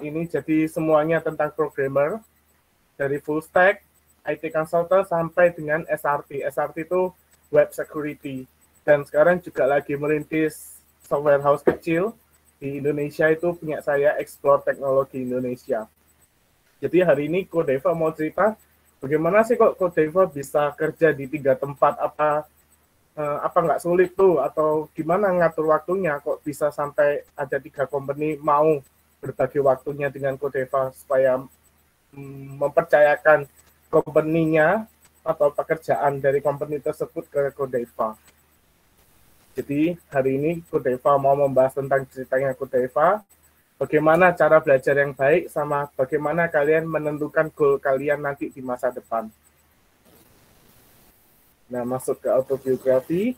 saat ini. Jadi semuanya tentang programmer, dari full stack, IT consultant sampai dengan SRT. SRT itu web security. Dan sekarang juga lagi merintis software house kecil di Indonesia, itu punya saya, Explore Teknologi Indonesia. Jadi hari ini Kodeva mau cerita bagaimana sih kok Kodeva bisa kerja di 3 tempat, apa nggak sulit tuh, atau gimana ngatur waktunya kok bisa sampai ada 3 company mau berbagi waktunya dengan Kodeva supaya mempercayakan company-nya atau pekerjaan dari company tersebut ke Kodeva. Jadi hari ini Kodeva mau membahas tentang ceritanya Kodeva, bagaimana cara belajar yang baik, sama bagaimana kalian menentukan goal kalian nanti di masa depan. Nah, masuk ke autobiografi.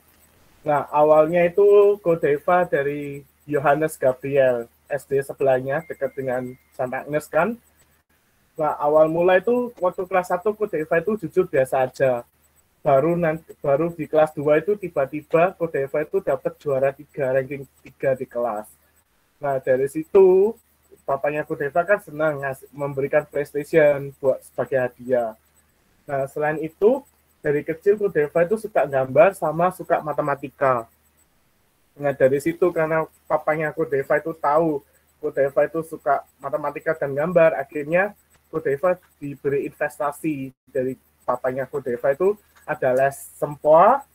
Nah, awalnya itu Kodeva dari Johannes Gabriel, SD sebelahnya, dekat dengan Santa Agnes kan. Nah, awal mula itu waktu kelas 1 Kodeva itu jujur biasa aja. Baru di kelas 2 itu tiba-tiba Kodeva itu dapat juara 3, ranking 3 di kelas. Nah, dari situ papanya Kodeva kan senang memberikan PlayStation buat sebagai hadiah. Nah, selain itu dari kecil Kodeva itu suka gambar sama suka matematika. Nah, dari situ karena papanya Kodeva itu tahu Kodeva itu suka matematika dan gambar, akhirnya Kodeva diberi investasi dari papanya Kodeva, itu ada les sempoa,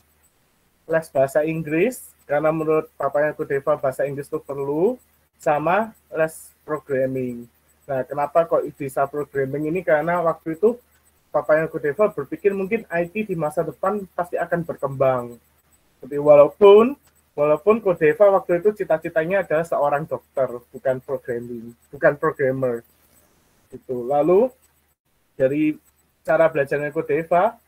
les bahasa Inggris, karena menurut papanya Kodeva bahasa Inggris itu perlu, sama les programming. Nah, kenapa kok bisa programming ini? Karena waktu itu papanya Kodeva berpikir mungkin IT di masa depan pasti akan berkembang. Jadi walaupun Kodeva waktu itu cita-citanya adalah seorang dokter, bukan programmer. Itu. Lalu dari cara belajarnya Kodeva,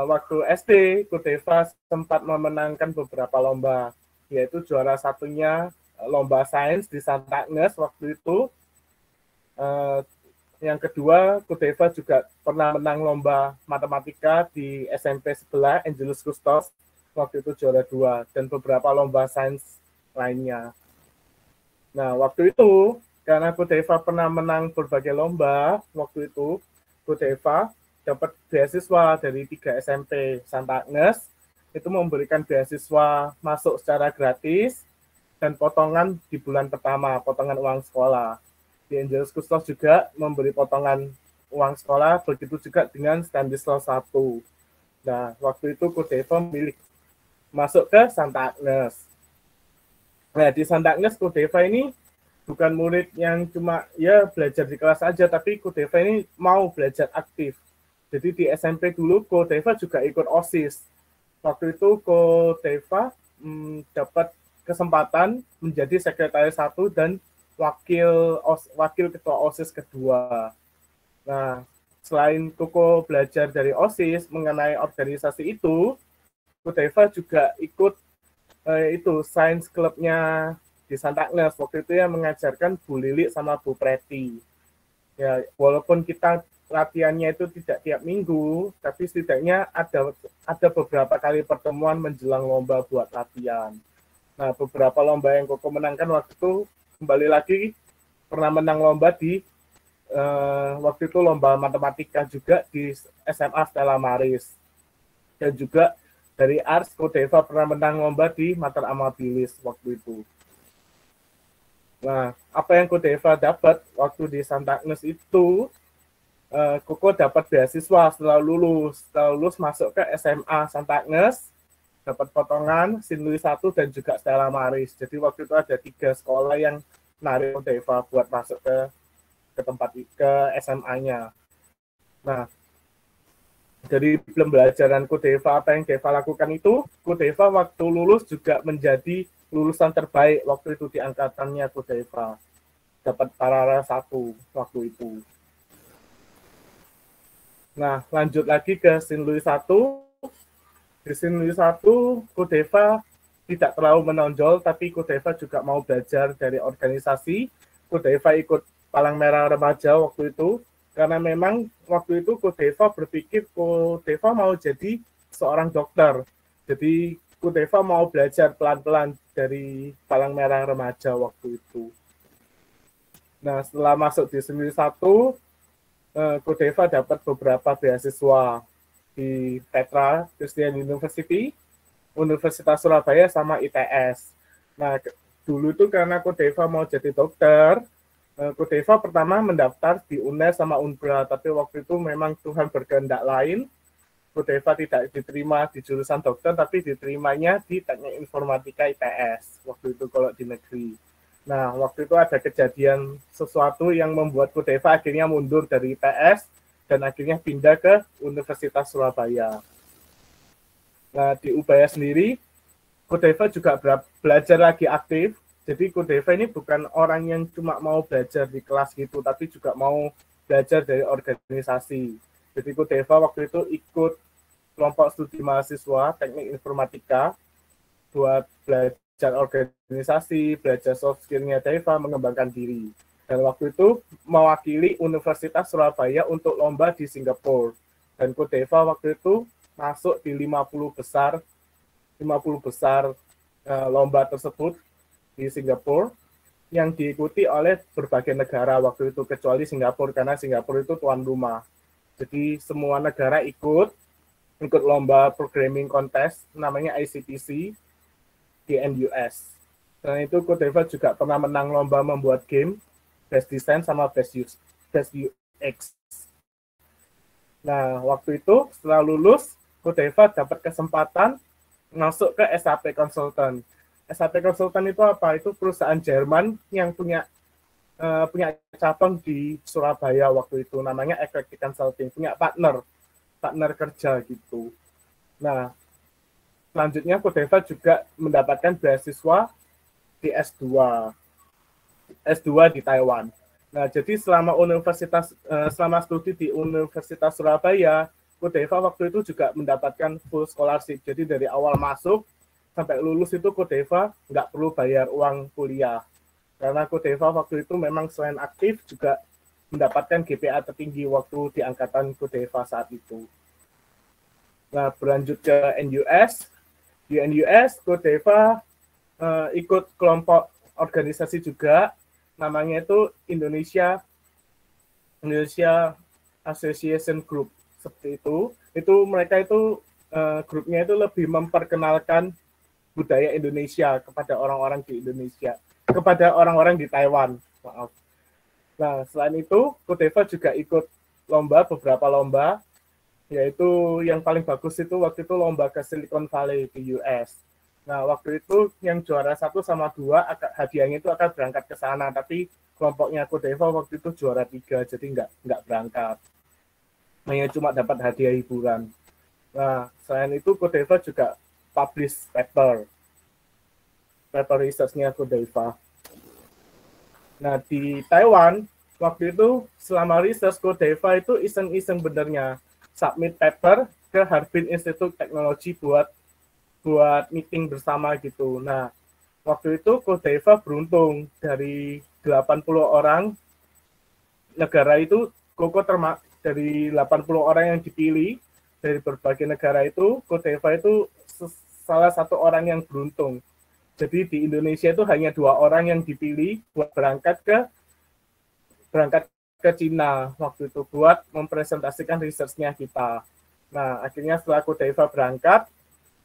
waktu SD Kodeva sempat memenangkan beberapa lomba, yaitu juara satunya lomba sains di Santa Agnes waktu itu. Yang kedua, Kodeva juga pernah menang lomba matematika di SMP sebelah, Angelus Custos, waktu itu juara 2, dan beberapa lomba sains lainnya. Nah, waktu itu karena Kodeva pernah menang berbagai lomba, waktu itu Kodeva dapat beasiswa dari 3 SMP Santa Agnes, itu memberikan beasiswa masuk secara gratis dan potongan di bulan pertama, potongan uang sekolah. Di Angelus Custos juga memberi potongan uang sekolah, begitu juga dengan Stanislaw 1. Nah, waktu itu Kodeva memilih masuk ke Santa Agnes. Nah, di Santa Agnes Kodeva ini bukan murid yang cuma ya belajar di kelas aja, tapi Kodeva ini mau belajar aktif. Jadi di SMP dulu Kodeva juga ikut OSIS. Waktu itu Kodeva dapat kesempatan menjadi sekretaris 1 dan wakil ketua OSIS kedua. Nah, selain Koko belajar dari OSIS mengenai organisasi itu, Kodeva juga ikut Science Club-nya di Santa Agnes. Waktu itu yang mengajarkan Bu Lili sama Bu Preti. Ya, walaupun kita latihannya itu tidak tiap minggu, tapi setidaknya ada beberapa kali pertemuan menjelang lomba buat latihan. Nah, beberapa lomba yang Koko menangkan waktu itu, kembali lagi pernah menang lomba di waktu itu lomba matematika juga di SMA Stella Maris. Dan juga dari Ars, Kodeva pernah menang lomba di Mater Amabilis waktu itu. Nah, apa yang Kodeva dapat waktu di Santa Agnes itu, Koko dapat beasiswa setelah lulus masuk ke SMA Santa Agnes, dapat potongan Sin Louis 1 dan juga Stella Maris. Jadi waktu itu ada 3 sekolah yang narik Kodeva buat masuk ke SMA-nya. Nah, dari pembelajaran Kodeva, apa yang Deva lakukan itu, Kodeva waktu lulus juga menjadi lulusan terbaik waktu itu di angkatannya Kodeva. Dapat parara 1 waktu itu. Nah, lanjut lagi ke Sin Louis 1. Di Sin Louis 1, Kodeva tidak terlalu menonjol, tapi Kodeva juga mau belajar dari organisasi. Kodeva ikut Palang Merah Remaja waktu itu, karena memang waktu itu Kodeva berpikir Kodeva mau jadi seorang dokter. Jadi Kodeva mau belajar pelan-pelan dari Palang Merah Remaja waktu itu. Nah, setelah masuk di semester 1, Kodeva dapat beberapa beasiswa di Petra Christian University, Universitas Surabaya, sama ITS. Nah, dulu itu karena Kodeva mau jadi dokter, Kodeva pertama mendaftar di UNER sama Unbra, tapi waktu itu memang Tuhan berkehendak lain. Kodeva tidak diterima di jurusan dokter, tapi diterimanya di Teknik Informatika ITS, waktu itu kalau di negeri. Nah, waktu itu ada kejadian sesuatu yang membuat Kodeva akhirnya mundur dari ITS, dan akhirnya pindah ke Universitas Surabaya. Nah, di Ubaya sendiri, Kodeva juga belajar lagi aktif. Jadi Kodeva ini bukan orang yang cuma mau belajar di kelas gitu, tapi juga mau belajar dari organisasi. Jadi Kodeva waktu itu ikut kelompok studi mahasiswa Teknik Informatika buat belajar organisasi, belajar soft skill-nya Deva, mengembangkan diri. Dan waktu itu mewakili Universitas Surabaya untuk lomba di Singapura. Dan Kodeva waktu itu masuk di 50 besar lomba tersebut di Singapura yang diikuti oleh berbagai negara waktu itu, kecuali Singapura, karena Singapura itu tuan rumah. Jadi semua negara ikut lomba programming contest namanya ICPC di NUS. Selain itu, Kodeva juga pernah menang lomba membuat game, Best Design sama Best UX. Nah, waktu itu setelah lulus, Kodeva dapat kesempatan masuk ke SAP Consultant. SAP Consultant itu apa? Itu perusahaan Jerman yang punya cabang di Surabaya waktu itu, namanya Effective Consulting, punya partner kerja gitu. Nah, selanjutnya Kodeva juga mendapatkan beasiswa di S2 di Taiwan. Nah, jadi selama studi di Universitas Surabaya, Kodeva waktu itu juga mendapatkan full scholarship. Jadi dari awal masuk sampai lulus itu Kodeva nggak perlu bayar uang kuliah. Karena Kodeva waktu itu memang selain aktif juga mendapatkan GPA tertinggi waktu di angkatan Kodeva saat itu. Nah, berlanjut ke NUS. Di NUS, Kodeva ikut kelompok organisasi juga, namanya itu Indonesia Association Group, seperti itu. Mereka itu grupnya itu lebih memperkenalkan budaya Indonesia kepada orang-orang di Indonesia, kepada orang-orang di Taiwan. Maaf. Nah, selain itu, Kodeva juga ikut beberapa lomba, yaitu yang paling bagus itu waktu itu lomba ke Silicon Valley di US. Nah, waktu itu yang juara 1 sama 2 hadiahnya itu akan berangkat ke sana, tapi kelompoknya Kodeva waktu itu juara 3, jadi nggak berangkat. Hanya cuma dapat hadiah hiburan. Nah, selain itu Kodeva juga publish paper research-nya Kodeva. Nah, di Taiwan, waktu itu selama research Kodeva itu iseng-iseng benernya submit paper ke Harbin Institute Technology buat meeting bersama gitu. Nah, waktu itu Kodeva beruntung dari 80 orang negara itu, dari 80 orang yang dipilih dari berbagai negara itu, Kodeva itu salah satu orang yang beruntung. Jadi di Indonesia itu hanya 2 orang yang dipilih buat berangkat ke Cina waktu itu buat mempresentasikan research-nya kita. Nah, akhirnya setelah Kodeva berangkat,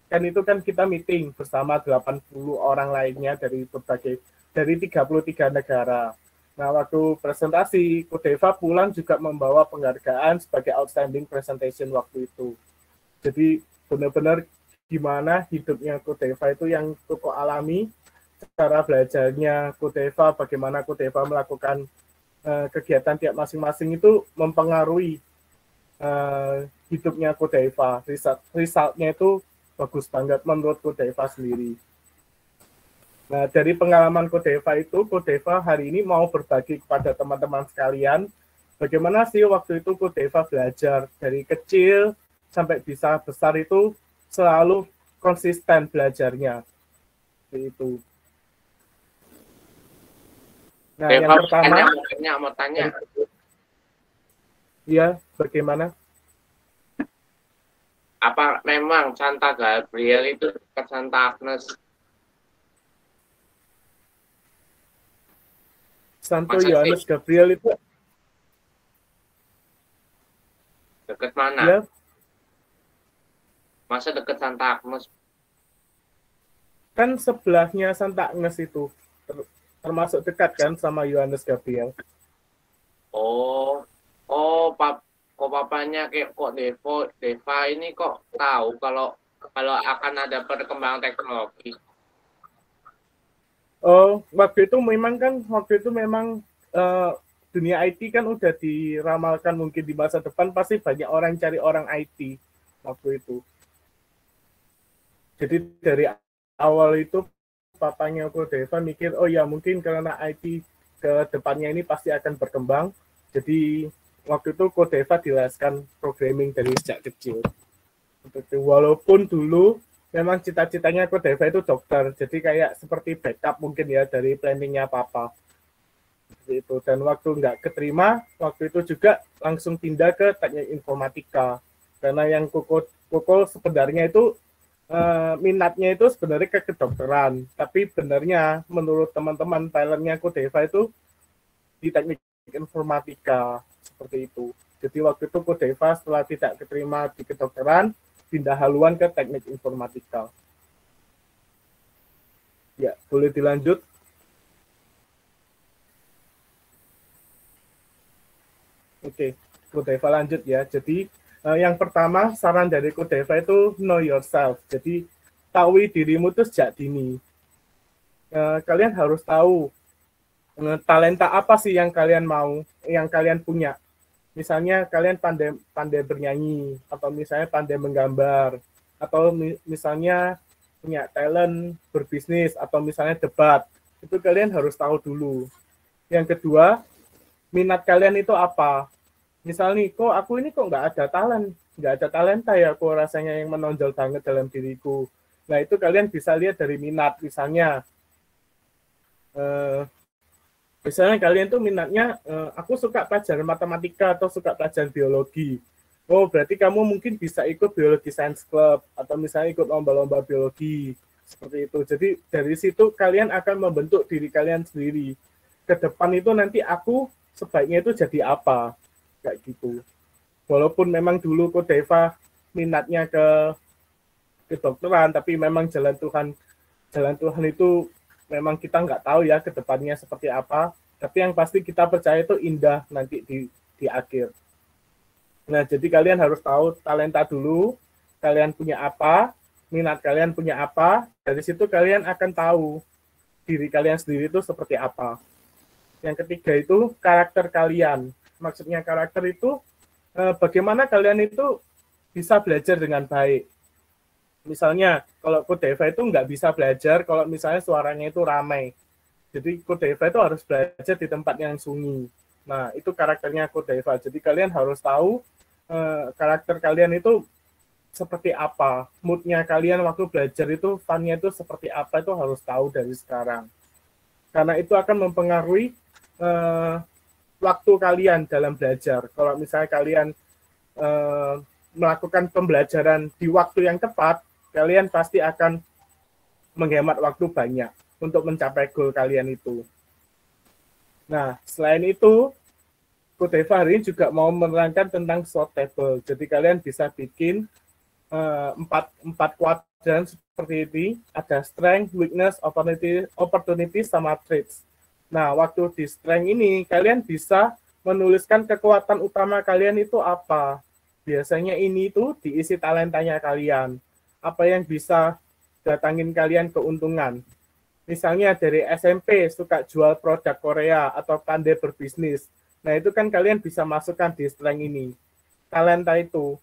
kan itu kan kita meeting bersama 80 orang lainnya dari 33 negara. Nah, waktu presentasi, Kodeva pulang juga membawa penghargaan sebagai outstanding presentation waktu itu. Jadi benar-benar gimana hidupnya Kodeva itu yang cukup alami, cara belajarnya Kodeva, bagaimana Kodeva melakukan kegiatan tiap masing-masing itu mempengaruhi hidupnya Kodeva. Resultnya itu bagus banget menurut Kodeva sendiri. Nah, dari pengalaman Kodeva itu, Kodeva hari ini mau berbagi kepada teman-teman sekalian, bagaimana sih waktu itu Kodeva belajar dari kecil sampai bisa besar itu selalu konsisten belajarnya. Itu. Nah, yang pertama, mau tanya. Iya, bagaimana? Apa memang Santa Gabriel itu dekat Santa Agnes? Santo Masa Yohanes sih? Gabriel itu Deket mana? ya Masa deket Santa Agnes? kan sebelahnya Santa Agnes itu termasuk dekat kan sama Yohanes Gabriel. Oh, oh, kok papanya kayak kok Deva ini kok tahu kalau kalau akan ada perkembangan teknologi. Oh, waktu itu memang eh, dunia IT kan udah diramalkan mungkin di masa depan pasti banyak orang cari orang IT waktu itu. Jadi dari awal itu papanya Deva mikir, oh ya mungkin karena IT ke depannya ini pasti akan berkembang. Jadi waktu itu Deva dileskan programming dari sejak kecil. Walaupun dulu memang cita-citanya Deva itu dokter, jadi kayak seperti backup mungkin ya dari planningnya papa. Itu dan waktu nggak keterima, waktu itu juga langsung pindah ke teknik informatika. Karena yang Koko sebenarnya itu minatnya itu sebenarnya ke kedokteran, tapi benernya menurut teman-teman talentnya Deva itu di teknik informatika seperti itu. Jadi waktu itu Deva setelah tidak keterima di kedokteran, pindah haluan ke teknik informatika. Ya, boleh dilanjut. Oke, Deva lanjut ya. Jadi yang pertama saran dari Deva itu know yourself. Jadi tahu dirimu itu sejak dini. Kalian harus tahu talenta apa sih yang kalian mau, yang kalian punya. Misalnya kalian pandai bernyanyi, atau misalnya pandai menggambar, atau misalnya punya talent berbisnis, atau misalnya debat. Itu kalian harus tahu dulu. Yang kedua, minat kalian itu apa? Misalnya, kok aku ini kok nggak ada talenta ya, kok rasanya yang menonjol banget dalam diriku. Nah, itu kalian bisa lihat dari minat. Misalnya kalian tuh minatnya, aku suka pelajaran matematika atau suka pelajaran biologi. Oh, berarti kamu mungkin bisa ikut biologi science club atau misalnya ikut lomba-lomba biologi seperti itu. Jadi dari situ kalian akan membentuk diri kalian sendiri. Ke depan itu nanti aku sebaiknya itu jadi apa, kayak gitu. Walaupun memang dulu Deva minatnya ke kedokteran, tapi memang jalan Tuhan itu memang kita nggak tahu ya ke depannya seperti apa. Tapi yang pasti kita percaya itu indah nanti di akhir. Nah, jadi kalian harus tahu talenta dulu, kalian punya apa, minat kalian punya apa, dari situ kalian akan tahu diri kalian sendiri itu seperti apa. Yang ketiga itu karakter kalian. Maksudnya karakter itu bagaimana kalian itu bisa belajar dengan baik. Misalnya kalau Deva itu nggak bisa belajar kalau misalnya suaranya itu ramai. Jadi Deva itu harus belajar di tempat yang sunyi. Nah, itu karakternya Deva. Jadi kalian harus tahu karakter kalian itu seperti apa. Moodnya kalian waktu belajar itu, fun-nya itu seperti apa, itu harus tahu dari sekarang. Karena itu akan mempengaruhi waktu kalian dalam belajar. Kalau misalnya kalian melakukan pembelajaran di waktu yang tepat, kalian pasti akan menghemat waktu banyak untuk mencapai goal kalian itu. Nah, selain itu, Deva hari ini juga mau menerangkan tentang SWOT table. Jadi kalian bisa bikin empat kuadran seperti ini. Ada strength, weakness, opportunity, sama traits. Nah, waktu di strength ini, kalian bisa menuliskan kekuatan utama kalian itu apa. Biasanya ini itu diisi talentanya kalian. Apa yang bisa datangin kalian keuntungan. Misalnya dari SMP suka jual produk Korea atau pandai berbisnis. Nah, itu kan kalian bisa masukkan di strength ini. Talenta itu.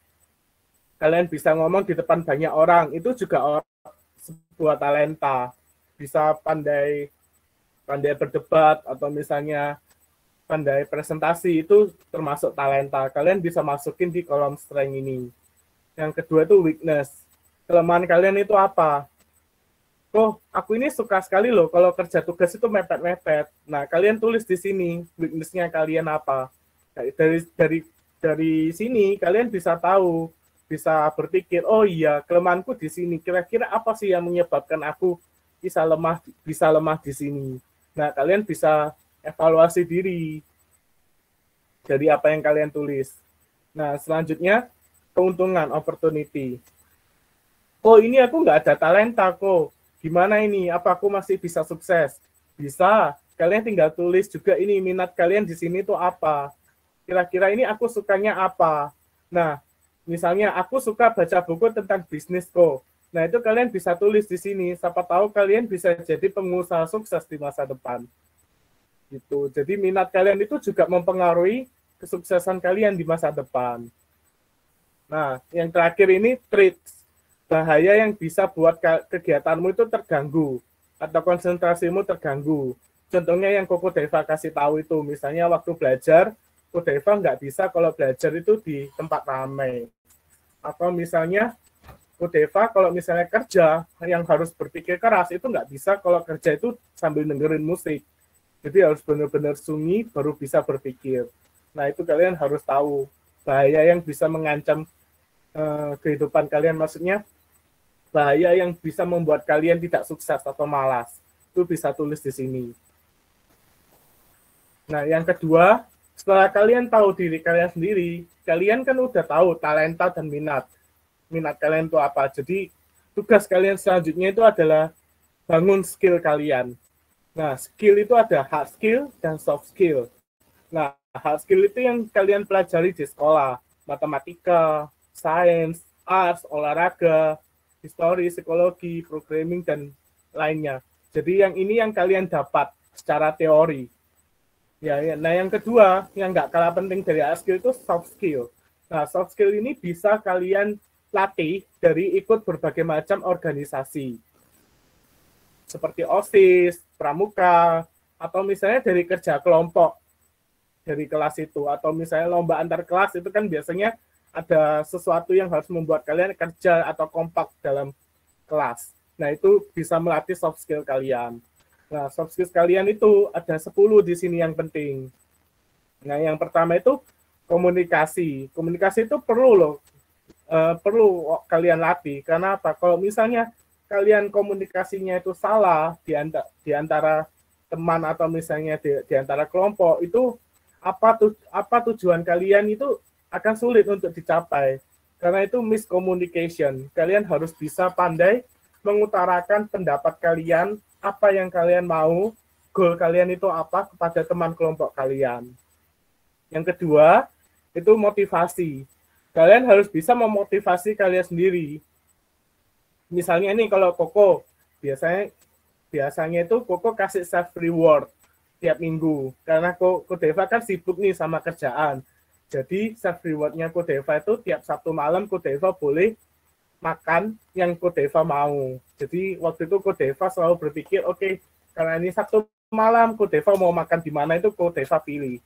Kalian bisa ngomong di depan banyak orang. Itu juga sebuah talenta. Bisa pandai berdebat atau misalnya pandai presentasi, itu termasuk talenta. Kalian bisa masukin di kolom strength ini. Yang kedua itu weakness. Kelemahan kalian itu apa? Oh, aku ini suka sekali loh kalau kerja tugas itu mepet-mepet. Nah, kalian tulis di sini weakness-nya kalian apa. Dari sini kalian bisa tahu, bisa berpikir, oh iya, kelemahanku di sini. Kira-kira apa sih yang menyebabkan aku bisa lemah di sini. Nah, kalian bisa evaluasi diri dari apa yang kalian tulis. Nah, selanjutnya keuntungan, opportunity. Oh, ini aku nggak ada talenta kok. Gimana ini? Apa aku masih bisa sukses? Bisa. Kalian tinggal tulis juga ini minat kalian di sini tuh apa. Kira-kira ini aku sukanya apa. Nah, misalnya aku suka baca buku tentang bisnis kok. Nah, itu kalian bisa tulis di sini. Siapa tahu kalian bisa jadi pengusaha sukses di masa depan. Gitu. Jadi minat kalian itu juga mempengaruhi kesuksesan kalian di masa depan. Nah, yang terakhir ini traits. Bahaya yang bisa buat kegiatanmu itu terganggu atau konsentrasimu terganggu. Contohnya yang Koko Deva kasih tahu itu, misalnya waktu belajar, Koko Deva nggak bisa kalau belajar itu di tempat ramai. Atau misalnya Koko Deva kalau misalnya kerja yang harus berpikir keras itu nggak bisa kalau kerja itu sambil dengerin musik. Jadi harus benar-benar sunyi baru bisa berpikir. Nah itu kalian harus tahu bahaya yang bisa mengancam kehidupan kalian, maksudnya bahaya yang bisa membuat kalian tidak sukses atau malas. Itu bisa tulis di sini. Nah, yang kedua, setelah kalian tahu diri kalian sendiri, kalian kan udah tahu talenta dan minat. Minat kalian itu apa. Jadi, tugas kalian selanjutnya itu adalah bangun skill kalian. Nah, skill itu ada hard skill dan soft skill. Nah, hard skill itu yang kalian pelajari di sekolah. Matematika, sains, arts, olahraga, histori, psikologi, programming, dan lainnya. Jadi yang ini yang kalian dapat secara teori. Ya, nah yang kedua, yang nggak kalah penting dari hard skill itu soft skill. Nah, soft skill ini bisa kalian latih dari ikut berbagai macam organisasi. Seperti OSIS, pramuka, atau misalnya dari kerja kelompok dari kelas itu. Atau misalnya lomba antar kelas itu kan biasanya ada sesuatu yang harus membuat kalian kerja atau kompak dalam kelas. Nah, itu bisa melatih soft skill kalian. Nah, soft skill kalian itu ada 10 di sini yang penting. Nah, yang pertama itu komunikasi. Komunikasi itu perlu loh, perlu kalian latih. Karena apa? Kalau misalnya kalian komunikasinya itu salah di antara teman atau misalnya di antara kelompok, itu apa tujuan kalian itu akan sulit untuk dicapai. Karena itu miscommunication. Kalian harus bisa pandai mengutarakan pendapat kalian, apa yang kalian mau, goal kalian itu apa kepada teman kelompok kalian. Yang kedua, itu motivasi. Kalian harus bisa memotivasi kalian sendiri. Misalnya ini kalau Koko, biasanya itu Koko kasih self reward tiap minggu. Karena Koko Deva kan sibuk nih sama kerjaan. Jadi self rewardnya Ko Deva itu tiap Sabtu malam Ko Deva boleh makan yang Ko Deva mau. Jadi waktu itu Ko Deva selalu berpikir, oke, karena ini Sabtu malam Ko Deva mau makan di mana itu Ko Deva pilih.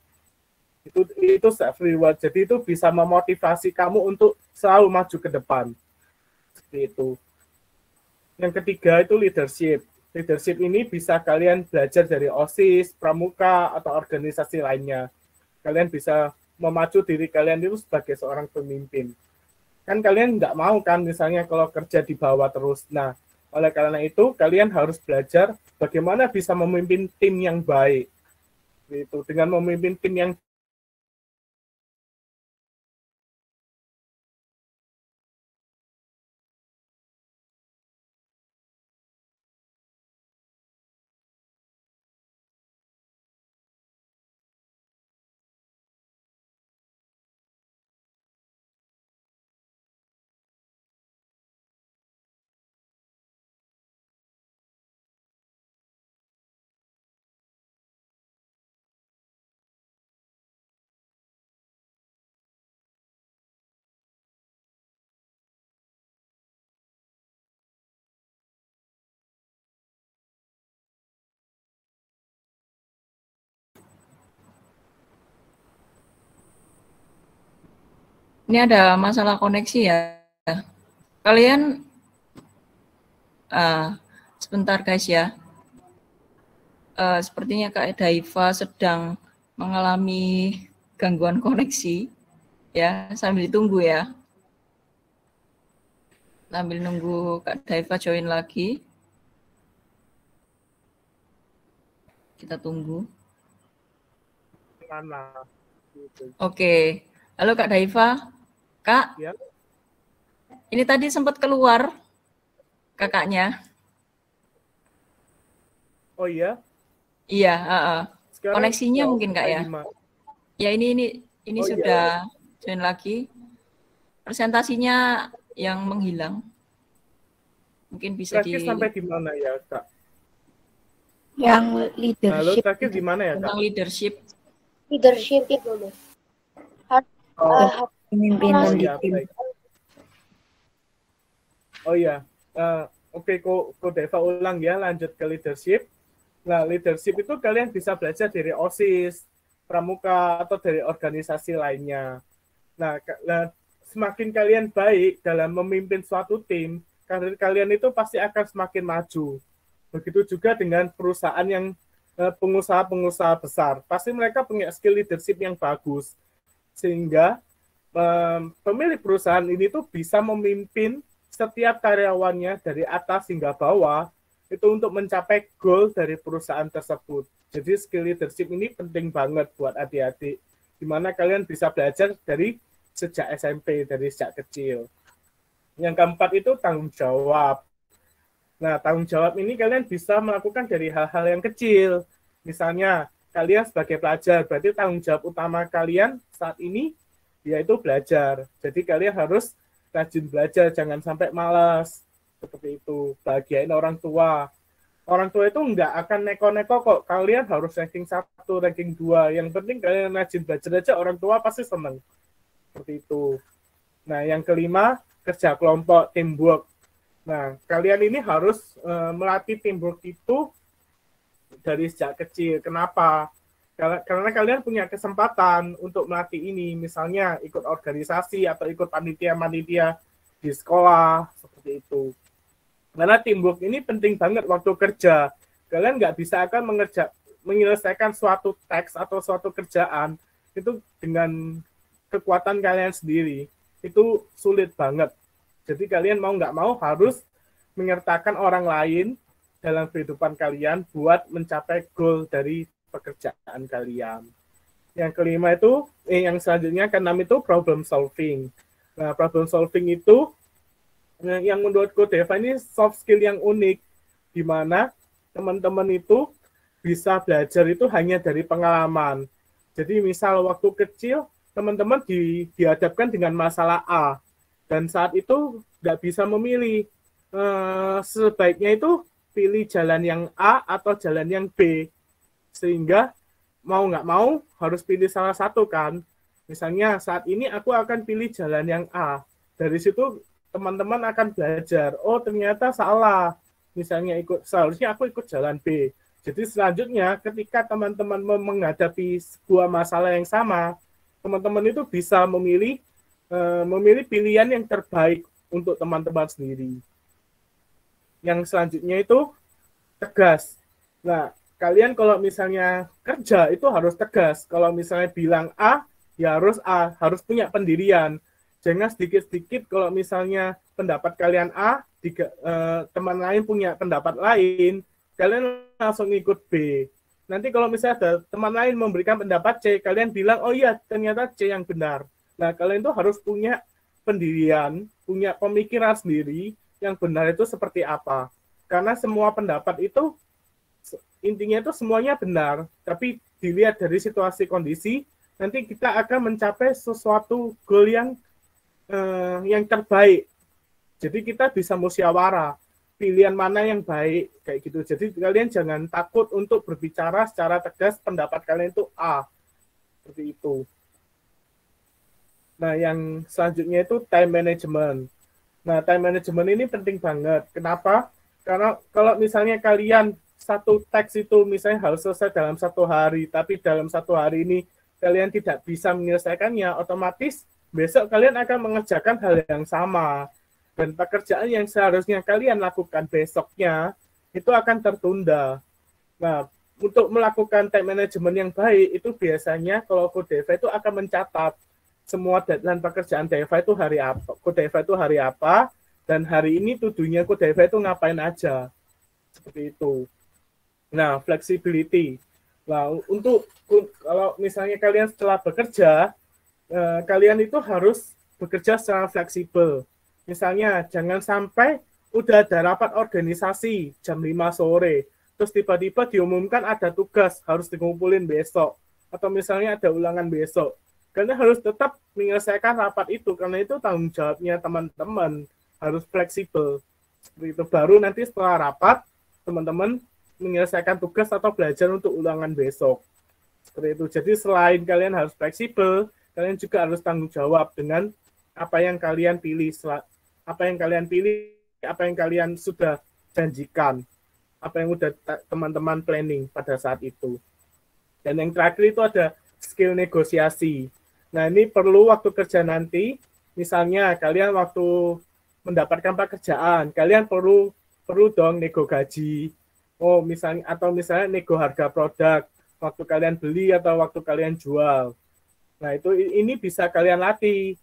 Itu self reward. Jadi itu bisa memotivasi kamu untuk selalu maju ke depan. Seperti itu. Yang ketiga itu leadership. Leadership ini bisa kalian belajar dari OSIS, pramuka, atau organisasi lainnya. Kalian bisa memacu diri kalian itu sebagai seorang pemimpin. Kan kalian nggak mau kan misalnya kalau kerja di bawah terus. Nah, oleh karena itu kalian harus belajar bagaimana bisa memimpin tim yang baik. Itu dengan memimpin tim yang Ini ada masalah koneksi ya. Kalian sebentar guys ya. Sepertinya Kak Daiva sedang mengalami gangguan koneksi. Ya, sambil ditunggu ya. Sambil nunggu Kak Daiva join lagi. Kita tunggu. mana. Gitu. Oke. Halo Kak Daiva. Kak, Ya. ini tadi sempat keluar kakaknya. Oh iya? Iya, Sekarang koneksinya mungkin Kak ya. gimana? Ya ini Oh, sudah join lagi. Presentasinya yang menghilang. Mungkin bisa Terakhir sampai di mana ya, Kak? Yang Halo, leadership. terakhir di mana ya, Kak? tentang leadership. Leadership itu loh. Pemimpinan di iya, tim. baik. Oh iya, oke, Ko Deva ulang ya, lanjut ke leadership. Nah, leadership itu kalian bisa belajar dari OSIS, pramuka, atau dari organisasi lainnya. Nah, semakin kalian baik dalam memimpin suatu tim, karir kalian itu pasti akan semakin maju. Begitu juga dengan perusahaan yang pengusaha-pengusaha besar. Pasti mereka punya skill leadership yang bagus. Sehingga pemilik perusahaan ini tuh bisa memimpin setiap karyawannya dari atas hingga bawah itu untuk mencapai goal dari perusahaan tersebut. Jadi skill leadership ini penting banget buat adik-adik, di mana kalian bisa belajar dari sejak SMP, dari sejak kecil. Yang keempat itu tanggung jawab. Nah, tanggung jawab ini kalian bisa melakukan dari hal-hal yang kecil. Misalnya, kalian sebagai pelajar, berarti tanggung jawab utama kalian saat ini yaitu belajar. Jadi kalian harus rajin belajar, jangan sampai malas. Seperti itu, bahagiain orang tua. Orang tua itu nggak akan neko-neko kok, kalian harus ranking 1, ranking 2. Yang penting kalian rajin belajar aja, orang tua pasti senang. Seperti itu. Nah, yang kelima, kerja kelompok, teamwork. Nah, kalian ini harus melatih teamwork itu dari sejak kecil. Kenapa? Karena kalian punya kesempatan untuk melatih ini, misalnya ikut organisasi atau ikut panitia-panitia di sekolah, seperti itu. Karena teamwork ini penting banget waktu kerja. Kalian nggak bisa akan menyelesaikan suatu teks atau suatu kerjaan itu dengan kekuatan kalian sendiri. Itu sulit banget. Jadi kalian mau nggak mau harus menyertakan orang lain dalam kehidupan kalian buat mencapai goal dari pekerjaan kalian. Yang kelima itu, yang selanjutnya keenam itu problem solving. Nah, problem solving itu yang menurut Ko Deva ini soft skill yang unik, di mana teman-teman itu bisa belajar itu hanya dari pengalaman. Jadi misal waktu kecil, teman-teman dihadapkan dengan masalah A, dan saat itu nggak bisa memilih. Sebaiknya itu pilih jalan yang A atau jalan yang B. Sehingga mau nggak mau harus pilih salah satu kan. Misalnya saat ini aku akan pilih jalan yang A. Dari situ teman-teman akan belajar, oh ternyata salah. Misalnya seharusnya aku ikut jalan B. Jadi selanjutnya ketika teman-teman menghadapi sebuah masalah yang sama, teman-teman itu bisa memilih pilihan yang terbaik untuk teman-teman sendiri. Yang selanjutnya itu tegas. Nah, kalian kalau misalnya kerja itu harus tegas. Kalau misalnya bilang A, ya harus A, harus punya pendirian. Jangan sedikit-sedikit kalau misalnya pendapat kalian A, teman lain punya pendapat lain, kalian langsung ikut B. Nanti kalau misalnya ada teman lain memberikan pendapat C, kalian bilang, oh iya ternyata C yang benar. Nah, kalian itu harus punya pendirian, punya pemikiran sendiri, yang benar itu seperti apa. Karena semua pendapat itu, intinya itu semuanya benar, tapi dilihat dari situasi kondisi, nanti kita akan mencapai sesuatu goal yang terbaik. Jadi kita bisa musyawarah, pilihan mana yang baik, kayak gitu. Jadi kalian jangan takut untuk berbicara secara tegas, pendapat kalian itu A. Seperti itu. Nah, yang selanjutnya itu time management. Nah, time management ini penting banget. Kenapa? Karena kalau misalnya kalian satu teks itu misalnya harus selesai dalam 1 hari, tapi dalam 1 hari ini kalian tidak bisa menyelesaikannya, otomatis besok kalian akan mengerjakan hal yang sama. Dan pekerjaan yang seharusnya kalian lakukan besoknya, itu akan tertunda. Nah, untuk melakukan time management yang baik, itu biasanya kalau Ko Deva itu akan mencatat semua deadline pekerjaan Deva itu hari apa, Ko Deva itu hari apa, dan hari ini tujuannya Ko Deva itu ngapain aja. Seperti itu. Nah, flexibility. Nah, kalau misalnya kalian setelah bekerja, kalian itu harus bekerja secara fleksibel. Misalnya, jangan sampai udah ada rapat organisasi jam 5 sore, terus tiba-tiba diumumkan ada tugas harus dikumpulin besok, atau misalnya ada ulangan besok. Kalian harus tetap menyelesaikan rapat itu, karena itu tanggung jawabnya teman-teman, harus fleksibel. Seperti itu. Baru nanti setelah rapat, teman-teman menyelesaikan tugas atau belajar untuk ulangan besok. Seperti itu. Jadi selain kalian harus fleksibel, kalian juga harus tanggung jawab dengan apa yang kalian pilih, apa yang kalian sudah janjikan, apa yang udah teman-teman planning pada saat itu. Dan yang terakhir itu ada skill negosiasi. Nah, ini perlu waktu kerja nanti, misalnya kalian waktu mendapatkan pekerjaan, kalian perlu dong nego gaji. Misalnya nego harga produk waktu kalian beli atau waktu kalian jual. Nah, ini bisa kalian latih